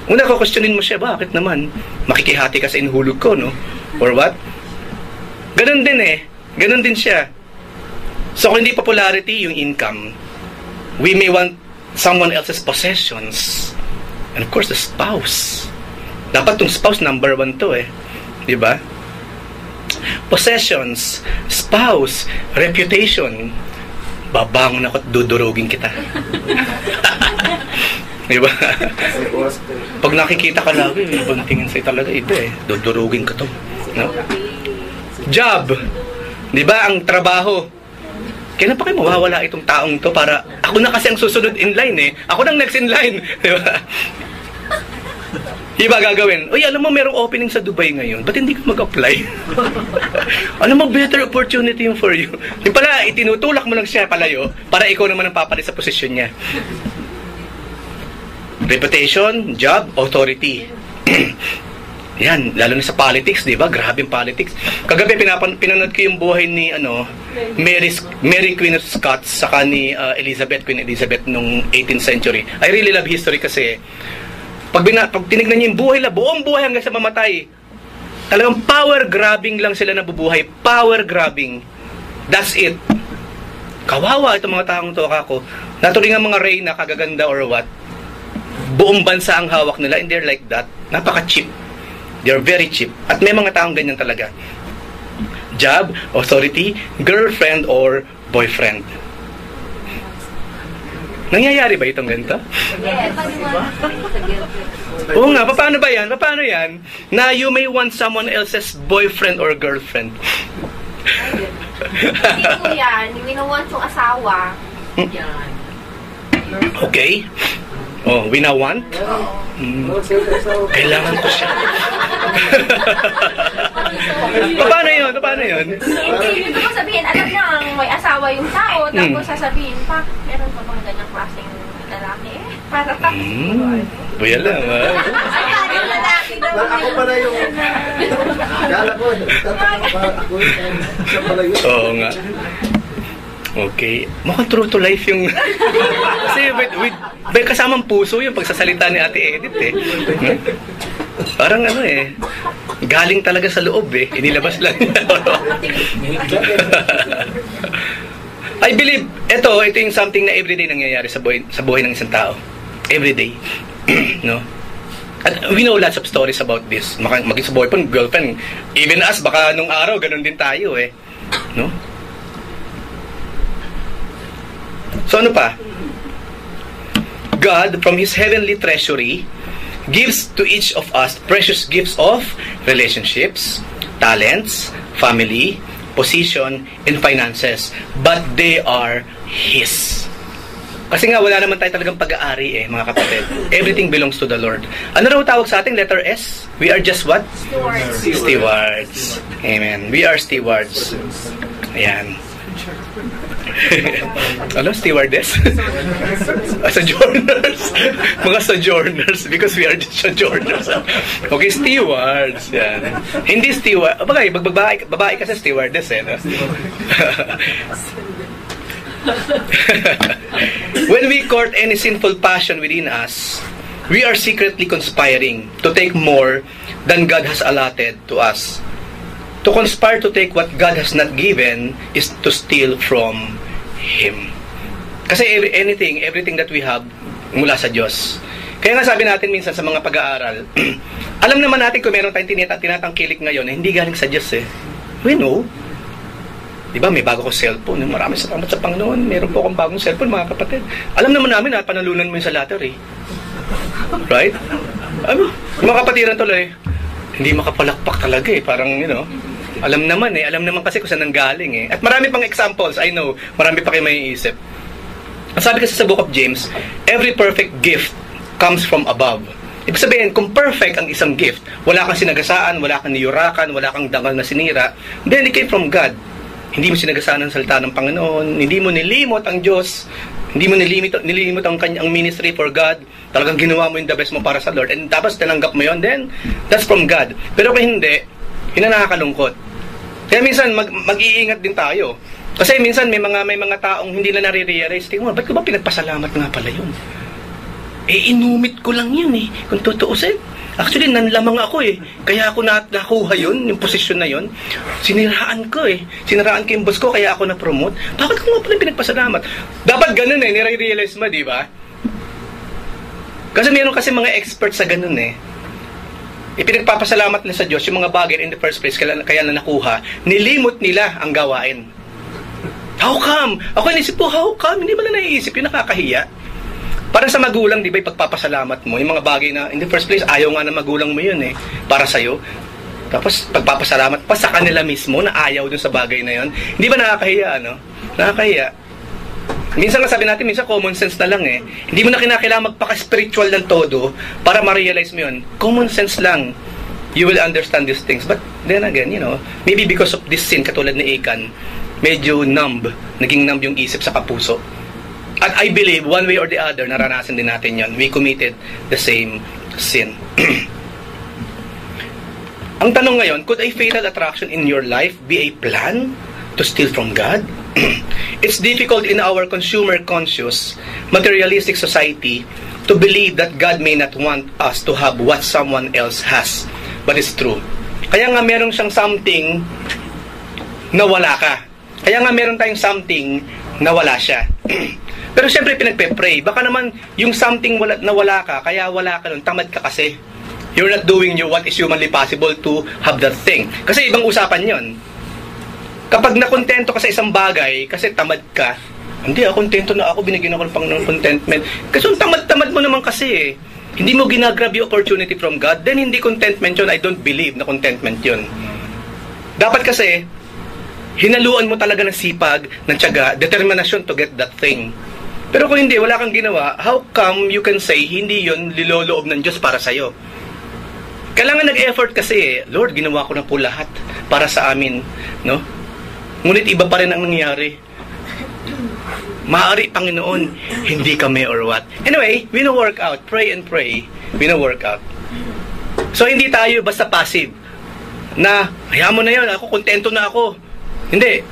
Una ko questionin mo siya, bakit naman? Makikihati ka sa inihulog ko, no? Or what? Ganun din Ganun din siya. So kung hindi popularity, yung income. We may want someone else's possessions. And of course, the spouse. Dapat tong spouse number 1 to diba? Possessions, spouse, reputation. Babangon ako at dudurugin kita. Diba? Pag nakikita ka lagi, ibang tingin sa'yo talaga ito dudurugin ka to. No? Job. Diba? Ang trabaho. Kailan pa kayo mawawala itong taong to para ako na kasi ang susunod in line Ako nang next in line. Diba? Iba gagawin. Uy, alam mo, merong opening sa Dubai ngayon. Ba't hindi ka mag-apply? Alam mo, better opportunity yung for you. Yung pala, itinutulak mo lang siya palayo para ikaw naman ang papalit sa posisyon niya. Reputation, job, authority. Yan, lalo na sa politics, di ba? Grabe yung politics. Kagabi, pinanood ko yung buhay ni, Mary Queen of Scots, saka ni Queen Elizabeth nung 18th century. I really love history kasi, pag tinignan niyo yung buhay na, buong buhay hanggang sa mamatay, talagang power-grabbing lang sila nabubuhay. Power-grabbing. That's it. Kawawa itong mga taong to, ako. Natuloy nga mga reyna, kagaganda or what, buong bansa ang hawak nila, and they're like that. Napaka-cheap. They're very cheap. At may mga taong ganyan talaga. Job, authority, girlfriend, or boyfriend. Nangyayari ba itong ganito? Oo nga, paano ba yan? Paano yan? Na you may want someone else's boyfriend or girlfriend.
Hindi ko yan. Winawant yung asawa. Yan.
Okay. Oh, winawant? Kailangan ko siya. Paano yun?
Hindi ko sabihin, alam niya ang may asawa yung tao, tapos sasabihin pa, meron pa bang ganyang klaseng lalaki? Para
Buya lang, ha?
Ako pala yung... Kala ko, ako siya pala yun.
Oo nga. Okay. Mukhang true to life yung... Kasi may kasamang puso yung pagsasalita ni Ate Edith eh. Parang galing talaga sa loob eh. Inilabas lang niya. I believe, ito yung something na everyday nangyayari sa buhay ng isang tao. Everyday. No? And we know lots of stories about this. Maging sa boyfriend, girlfriend. Even us, baka nung araw, ganun din tayo eh. No? So ano pa? God, from His heavenly treasury, gives to each of us precious gifts of relationships, talents, family, position, and finances. But they are His. Kasi nga, wala naman tayo talagang pag-aari mga kapatid. Everything belongs to the Lord. Ano raw tawag sa ating letter S? We are just what? Stewards. Amen. We are stewards. Ayan. Ano? Stewardess? Sojourners. Mga sojourners because we are just sojourners. Okay, stewards. Yan. Hindi steward. Babae kasi stewardess no? When we court any sinful passion within us, we are secretly conspiring to take more than God has allotted to us. To conspire to take what God has not given is to steal from Him. Kasi everything that we have mula sa Diyos. Kaya nga sabi natin minsan sa mga pag-aaral, alam naman natin kung meron tayong tinatangkilik ngayon na hindi galing sa Diyos eh. We know. Diba, may bago ko cellphone. Maraming salamat sa Panginoon. Meron po akong bagong cellphone, mga kapatid. Alam naman namin na panalunan mo yun sa lottery. Right? Mga kapatiran tuloy, hindi makapalakpak talaga eh. Parang, alam naman kasi kung saan nanggaling eh. At marami pang examples, I know, marami pa kayo may iisip. Ang sabi kasi sa Book of James, every perfect gift comes from above. Ibig sabihin, kung perfect ang isang gift, wala kang sinagasaan, wala kang niyurakan, wala kang dangal na sinira, then it came from God. Hindi mo sinagasaan ang salita ng Panginoon, hindi mo nilimot ang Diyos, hindi mo nilimot ang kanyang ministry for God, talagang ginawa mo yung the best mo para sa Lord, and tapos tinanggap mo yun, then that's from God. Pero kung hindi, yun ang nakakalungkot. Kaya minsan mag-iingat din tayo. Kasi minsan may mga taong hindi na nare-realize, tingnan mo, ba't ko ba pinagpasalamat nga pala yun? Inumit ko lang yun kung tutuusin. Actually, nanlamang ako kaya ako nakuha yun, yung posisyon na yun. Siniraan ko Siniraan ko yung boss ko, kaya ako na-promote. Bakit ko nga pala pinagpasalamat? Dapat ganun nire-realize mo, di ba? Kasi meron kasi mga experts sa ganun Ipinagpapasalamat nila sa Diyos yung mga bagay in the first place, kaya na nakuha, nilimot nila ang gawain. How come? Ako inisip po, how come? Hindi mo na naiisip, yung nakakahiya. Para sa magulang, di ba, pagpapasalamat mo, yung mga bagay na in the first place, ayaw nga na magulang mo yun para sa'yo. Tapos, pagpapasalamat pa sa kanila mismo, na ayaw dun sa bagay na yun. Hindi ba nakakahiya, Nakakahiya. Minsan nga sabi natin, minsan common sense na lang Hindi mo na kinakailangan magpaka-spiritual ng todo para ma-realize mo yun. Common sense lang. You will understand these things. But then again, maybe because of this sin, katulad ni Achan, medyo naging numb yung isip sa kapuso. At I believe, one way or the other, naranasan din natin yan. We committed the same sin. Ang tanong ngayon, could a fatal attraction in your life be a plan to steal from God? It's difficult in our consumer-conscious, materialistic society to believe that God may not want us to have what someone else has. But it's true. Kaya nga meron siyang something na wala ka. Kaya nga meron tayong something na wala siya. Pero siyempre pinagpe-pray. Baka naman yung something na wala ka, kaya wala ka nun, tamad ka kasi. You're not doing what is humanly possible to have that thing. Kasi ibang usapan yon. Kapag nakontento ka sa isang bagay, kasi tamad ka, hindi, kontento na ako, binigyan ako ng Panginoon contentment. Kasi yung tamad-tamad mo naman kasi eh. Hindi mo ginagrab yung opportunity from God, then hindi contentment yun. I don't believe na contentment yun. Dapat kasi, hinaluan mo talaga ng sipag, ng tiyaga, determination to get that thing. Pero kung hindi, wala kang ginawa, how come you can say, hindi yun liloloob ng Diyos para sa'yo? Kailangan nag-effort kasi, Lord, ginawa ko na po lahat para sa amin, no? Ngunit iba pa rin ang nangyayari. Maaari, Panginoon, hindi kami or what. Anyway, we know work out. Pray and pray. We know work out. So, hindi tayo basta passive. Na, hayaan mo na yun, ako, kontento na ako. Hindi.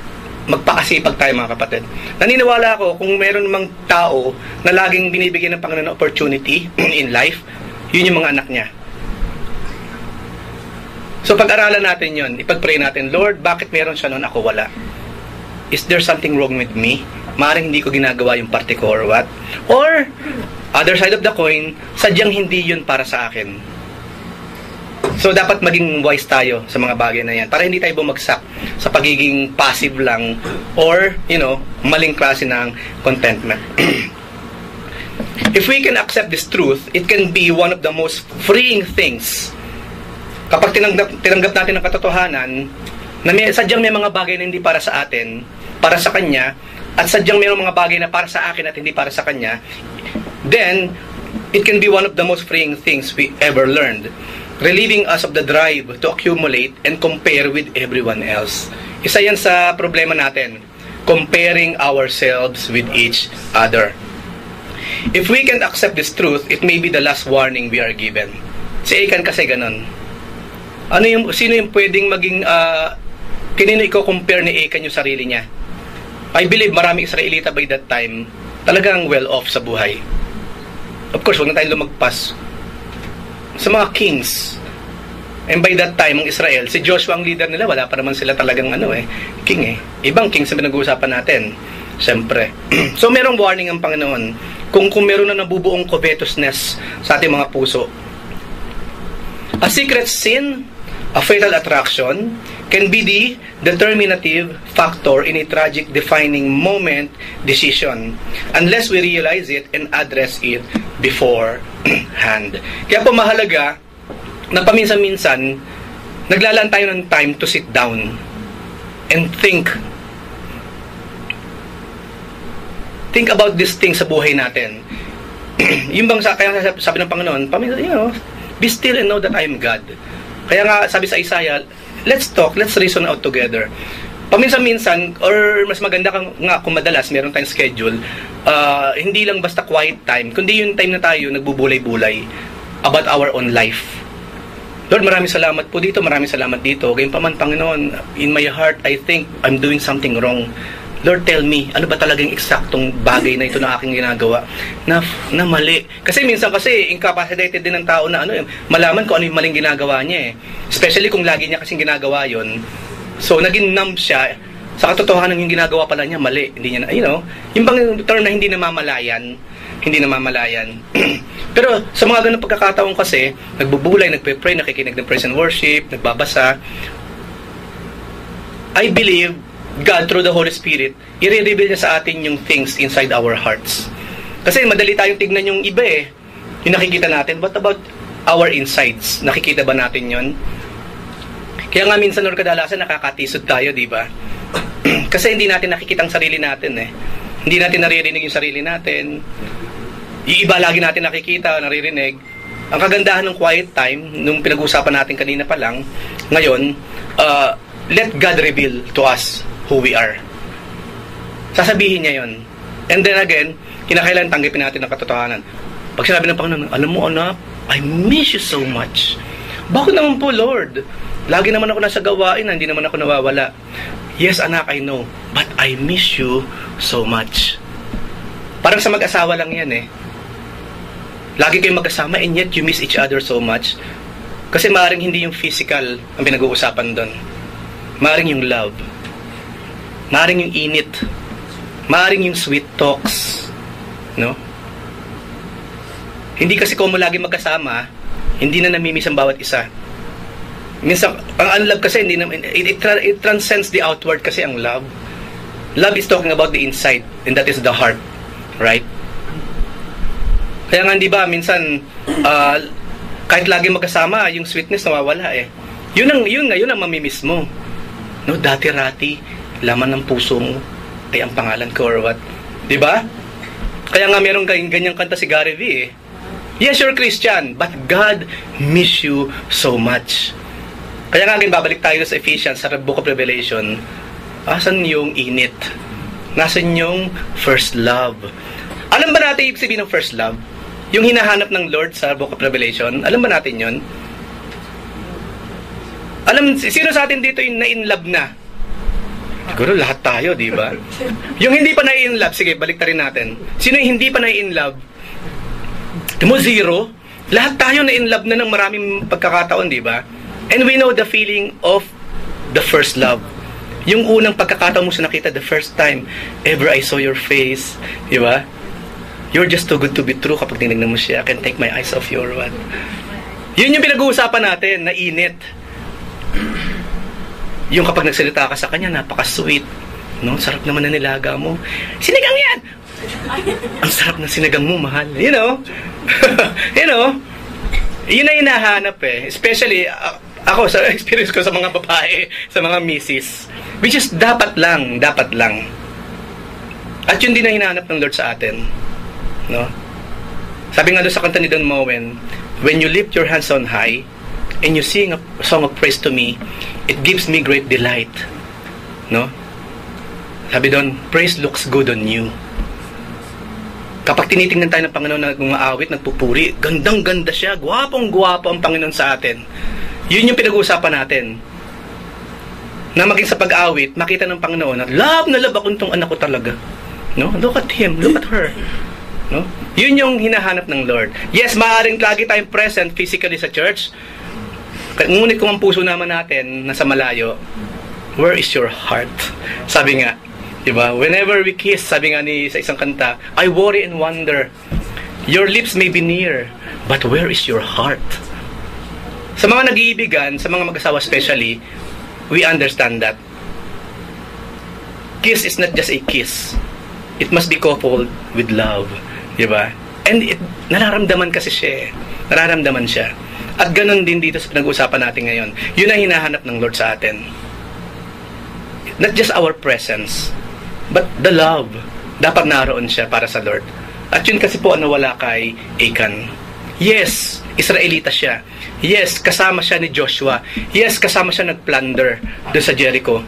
Magpakasipag tayo, mga kapatid. Naniniwala ako, kung meron mang tao na laging binibigyan ng Panginoon opportunity in life, yun yung mga anak niya. So pag-aralan natin yun, ipag-pray natin, Lord, bakit meron siya noon, ako wala? Is there something wrong with me? Maaaring hindi ko ginagawa yung parte ko or what? Or, other side of the coin, sadyang hindi yun para sa akin. So dapat maging wise tayo sa mga bagay na yan para hindi tayo bumagsak sa pagiging passive lang or, maling klase ng contentment. If we can accept this truth, it can be one of the most freeing things. Kapag tinanggap natin ang katotohanan na sadyang may mga bagay na hindi para sa atin, para sa Kanya, at sadyang may mga bagay na para sa akin at hindi para sa Kanya, then it can be one of the most freeing things we ever learned, relieving us of the drive to accumulate and compare with everyone else. Isa yan sa problema natin, comparing ourselves with each other. If we can accept this truth, it may be the last warning we are given. Si Achan kasi ganun. Sino yung pwedeng maging, kanino i-compare ni Achan yung sarili niya? I believe maraming Israelita by that time, talagang well-off sa buhay. Of course, huwag na tayo lumagpas sa mga kings. And by that time, ang Israel, si Joshua ang leader nila, wala pa naman sila talagang king eh. Ibang kings na pinag-uusapan natin. Siyempre. So, merong warning ang Panginoon. Kung meron na nabubuong covetousness sa ating mga puso. A secret sin, a fatal attraction, can be the determinative factor in a tragic defining moment decision unless we realize it and address it beforehand. Kaya po mahalaga na paminsan-minsan naglalaan tayo ng time to sit down and think about these things sa buhay natin. Yung bang kaya sabi ng Panginoon, paminsan, be still and know that I am God. Kaya nga sabi sa Isaiah, let's talk, let's reason out together. Paminsan-minsan, or mas maganda kung madalas, meron tayong schedule, hindi lang basta quiet time, kundi yung time na tayo nagbubulay-bulay about our own life. Lord, maraming salamat po dito, maraming salamat dito. Gayunpaman, Panginoon, in my heart, I think I'm doing something wrong. Lord, tell me, ano ba talagang eksaktong bagay na ito na aking ginagawa na mali? Kasi minsan incapacitated din ng tao na malaman kung ano yung maling ginagawa niya eh. Especially kung lagi niya kasing ginagawa yon. So, naging numb siya sa katotohanan yung ginagawa pala niya, mali. Hindi niya yung bang term na hindi namamalayan. Pero sa mga ganung pagkakataon kasi, nagbubulay, nagpe-pray, nakikinig ng praise and worship, nagbabasa, I believe God, through the Holy Spirit, i-reveal niya sa atin yung things inside our hearts. Kasi madali tayong tignan yung iba eh. Yung nakikita natin. What about our insides? Nakikita ba natin yon? Kaya nga minsan or kadalasan nakakatisod tayo, di ba? Kasi hindi natin nakikita ang sarili natin eh. Hindi natin naririnig yung sarili natin. Yung iba lagi natin nakikita, naririnig. Ang kagandahan ng quiet time, nung pinag-usapan natin kanina pa lang, ngayon, let God reveal to us who we are. Sasabihin niya yon. And then again, kinakailangan tanggapin natin ang katotohanan. Pag sinabi ng Panginoon, alam mo anak, I miss you so much. Bakit naman po, Lord? Lagi naman ako nasa gawain, hindi naman ako nawawala. Yes, anak, I know. But I miss you so much. Parang sa mag-asawa lang yan eh. Lagi kayong magkasama and yet you miss each other so much. Kasi maaaring hindi yung physical ang pinag-uusapan doon. Maaaring yung love. Maaaring yung init. Maaaring yung sweet talks. No? Hindi kasi kung mo lagi magkasama, hindi na namimiss ang bawat isa. Minsan, ang unlove kasi, hindi na, it transcends the outward kasi ang love. Love is talking about the inside, and that is the heart. Right? Kaya nga, di ba, minsan, kahit lagi magkasama, yung sweetness nawawala eh. Yun ang mamimiss mo. No, dati-rati, laman ng puso mo ay ang pangalan ko or what. Di ba? Kaya nga merong ganyang kanta si Gary V eh. Yes, you're Christian, but God miss you so much. Kaya nga babalik tayo sa Ephesians, sa Book of Revelation. Asan yung init? Nasaan yung first love? Alam ba natin ibig sabihin ng first love? Yung hinahanap ng Lord sa Book of Revelation, alam ba natin yun? Sino sa atin dito yung na-in love na? Siguro lahat tayo, di ba? Yung hindi pa na-in love, sige, balik rin natin. Sino yung hindi pa na-in love? Mo zero? Lahat tayo na-in love na ng maraming pagkakataon, di ba? And we know the feeling of the first love. Yung unang pagkakataon mo sa nakita, the first time ever I saw your face, di ba? You're just too good to be true kapag tinignan mo siya. I can take my eyes off your what? Yun yung pinag-uusapan natin, na init. Yung kapag nagsalita ka sa kanya, napaka-sweet. No? Sarap naman na nilaga mo. Sinigang yan! Ang sarap ng sinigang mo, mahal. You know? You know? Yun na hinahanap eh. Especially, ako, sa experience ko sa mga babae, sa mga misis. Which is, dapat lang. At yun din na hinahanap ng Lord sa atin. No? Sabi nga doon sa kanta ni Don Moen, when you lift your hands on high, and you sing a song of praise to me, it gives me great delight. No? Sabi doon, praise looks good on you. Kapag tinitingnan tayo ng Panginoon na umaawit, nagpupuri, gandang-ganda siya, gwapong-gwapo ang Panginoon sa atin. Yun yung pinag-uusapan natin. Na maging sa pag-awit, makita ng Panginoon na love ako itong anak ko talaga. No? Look at him, look at her. No? Yun yung hinahanap ng Lord. Yes, maaaring lagi tayong present physically sa church. Ngunit kung ang puso naman natin nasa malayo, where is your heart? Sabi nga, diba? Whenever we kiss, sabi nga sa isang kanta, I worry and wonder. Your lips may be near, but where is your heart? Sa mga nag-iibigan, sa mga mag-asawa especially, we understand that. Kiss is not just a kiss. It must be coupled with love. Diba? And nararamdaman kasi siya. Nararamdaman siya. At ganun din dito sa pinag-uusapan natin ngayon. Yun ang hinahanap ng Lord sa atin. Not just our presence, but the love. Dapat naroon siya para sa Lord. At yun kasi po ang nawala kay Achan. Yes, Israelita siya. Yes, kasama siya ni Joshua. Yes, kasama siya nag-plunder doon sa Jericho.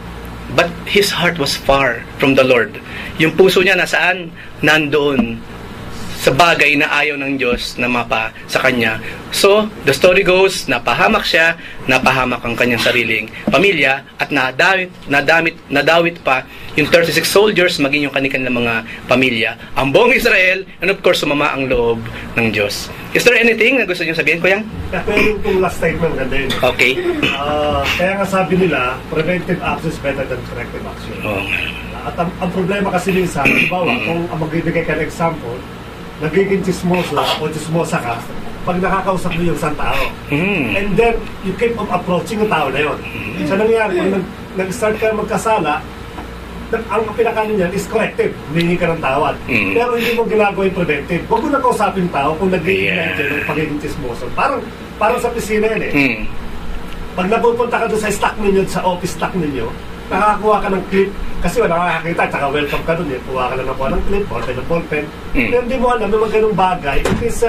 But his heart was far from the Lord. Yung puso niya nasaan? Nandoon sa bagay na ayaw ng Diyos na mapa sa kanya. So, the story goes, napahamak siya, napahamak ang kanyang sariling pamilya, at nadawit pa yung 36 soldiers, maging yung kanilang mga pamilya, ang buong Israel, and of course, sumama ang loob ng Diyos. Is there anything na gusto niyo sabihin, Kuyang?
Pero yung last statement ganda yun.
Okay.
Kaya nga sabi nila, preventive action is better than corrective action.
Oh.
At ang problema kasi minsan, halimbawa, kung magbibigay ka ng example, nagiging chismoso o chismosa ka pag nakakausap mo yung isang tao. And then, you keep on approaching yung tao na yun. So, nangyari, kung nag-start ka magkasala, ang pinakanin niyan is corrective. Humingi ka ng tawad. Pero hindi mo ginagawa yung preventive. Huwag mo na kausapin yung tao kung nag-i-invent yung pagiging chismoso. Parang sa piscina yun eh. Pag napupunta ka doon sa stock ninyo, sa office stock ninyo, nakakakuha ka ng clip kasi wala nakakakita, tsaka welcome ka doon eh. Kuha ka lang nakuha ng clip, ballpen ng ballpen. Pero hindi mo alam, may mga ganung bagay, it is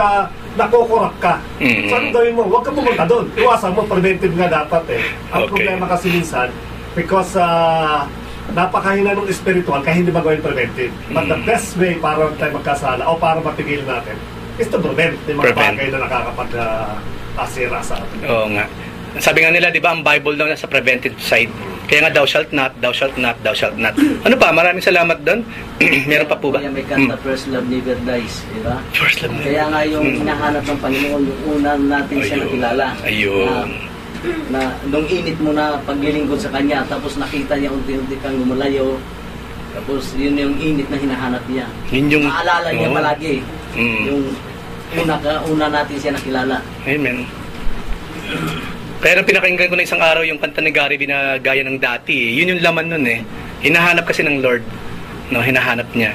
nakukurap ka. So anong gawin mo? Huwag ka pumunta doon. Iwasan mo, preventive nga dapat eh. Ang problema kasi minsan, because napakahina ng spiritual, kaya hindi magawin preventive. But the best way para tayo magkasala o para mapigil natin is to prevent yung mga bagay na nakakapag-asira sa atin.
Oo nga. Sabi nga nila, di ba, ang Bible daw nasa preventive side. Kaya nga, thou shalt not, thou shalt not, thou shalt not. Ano pa? Maraming salamat doon. Meron pa po ba?
Kaya may kanta, first love never dies, di ba?
First love.
Kaya nga yung hinahanap ng Panginoon, yung una natin siya
Ayun.
nakilala.
Ayun.
Na nung init mo na paglilingkod sa Kanya, tapos nakita niya unti-unti kang lumalayo, tapos yun yung init na hinahanap niya.
Yun yung...
Maalala niya
Oo.
palagi.
Mm.
Yung una natin siya nakilala.
Amen. Pero pinakinggan ko na isang araw yung kanta ni Gary V na gaya ng dati. Yun yung laman nun eh. Hinahanap kasi ng Lord. No, hinahanap niya.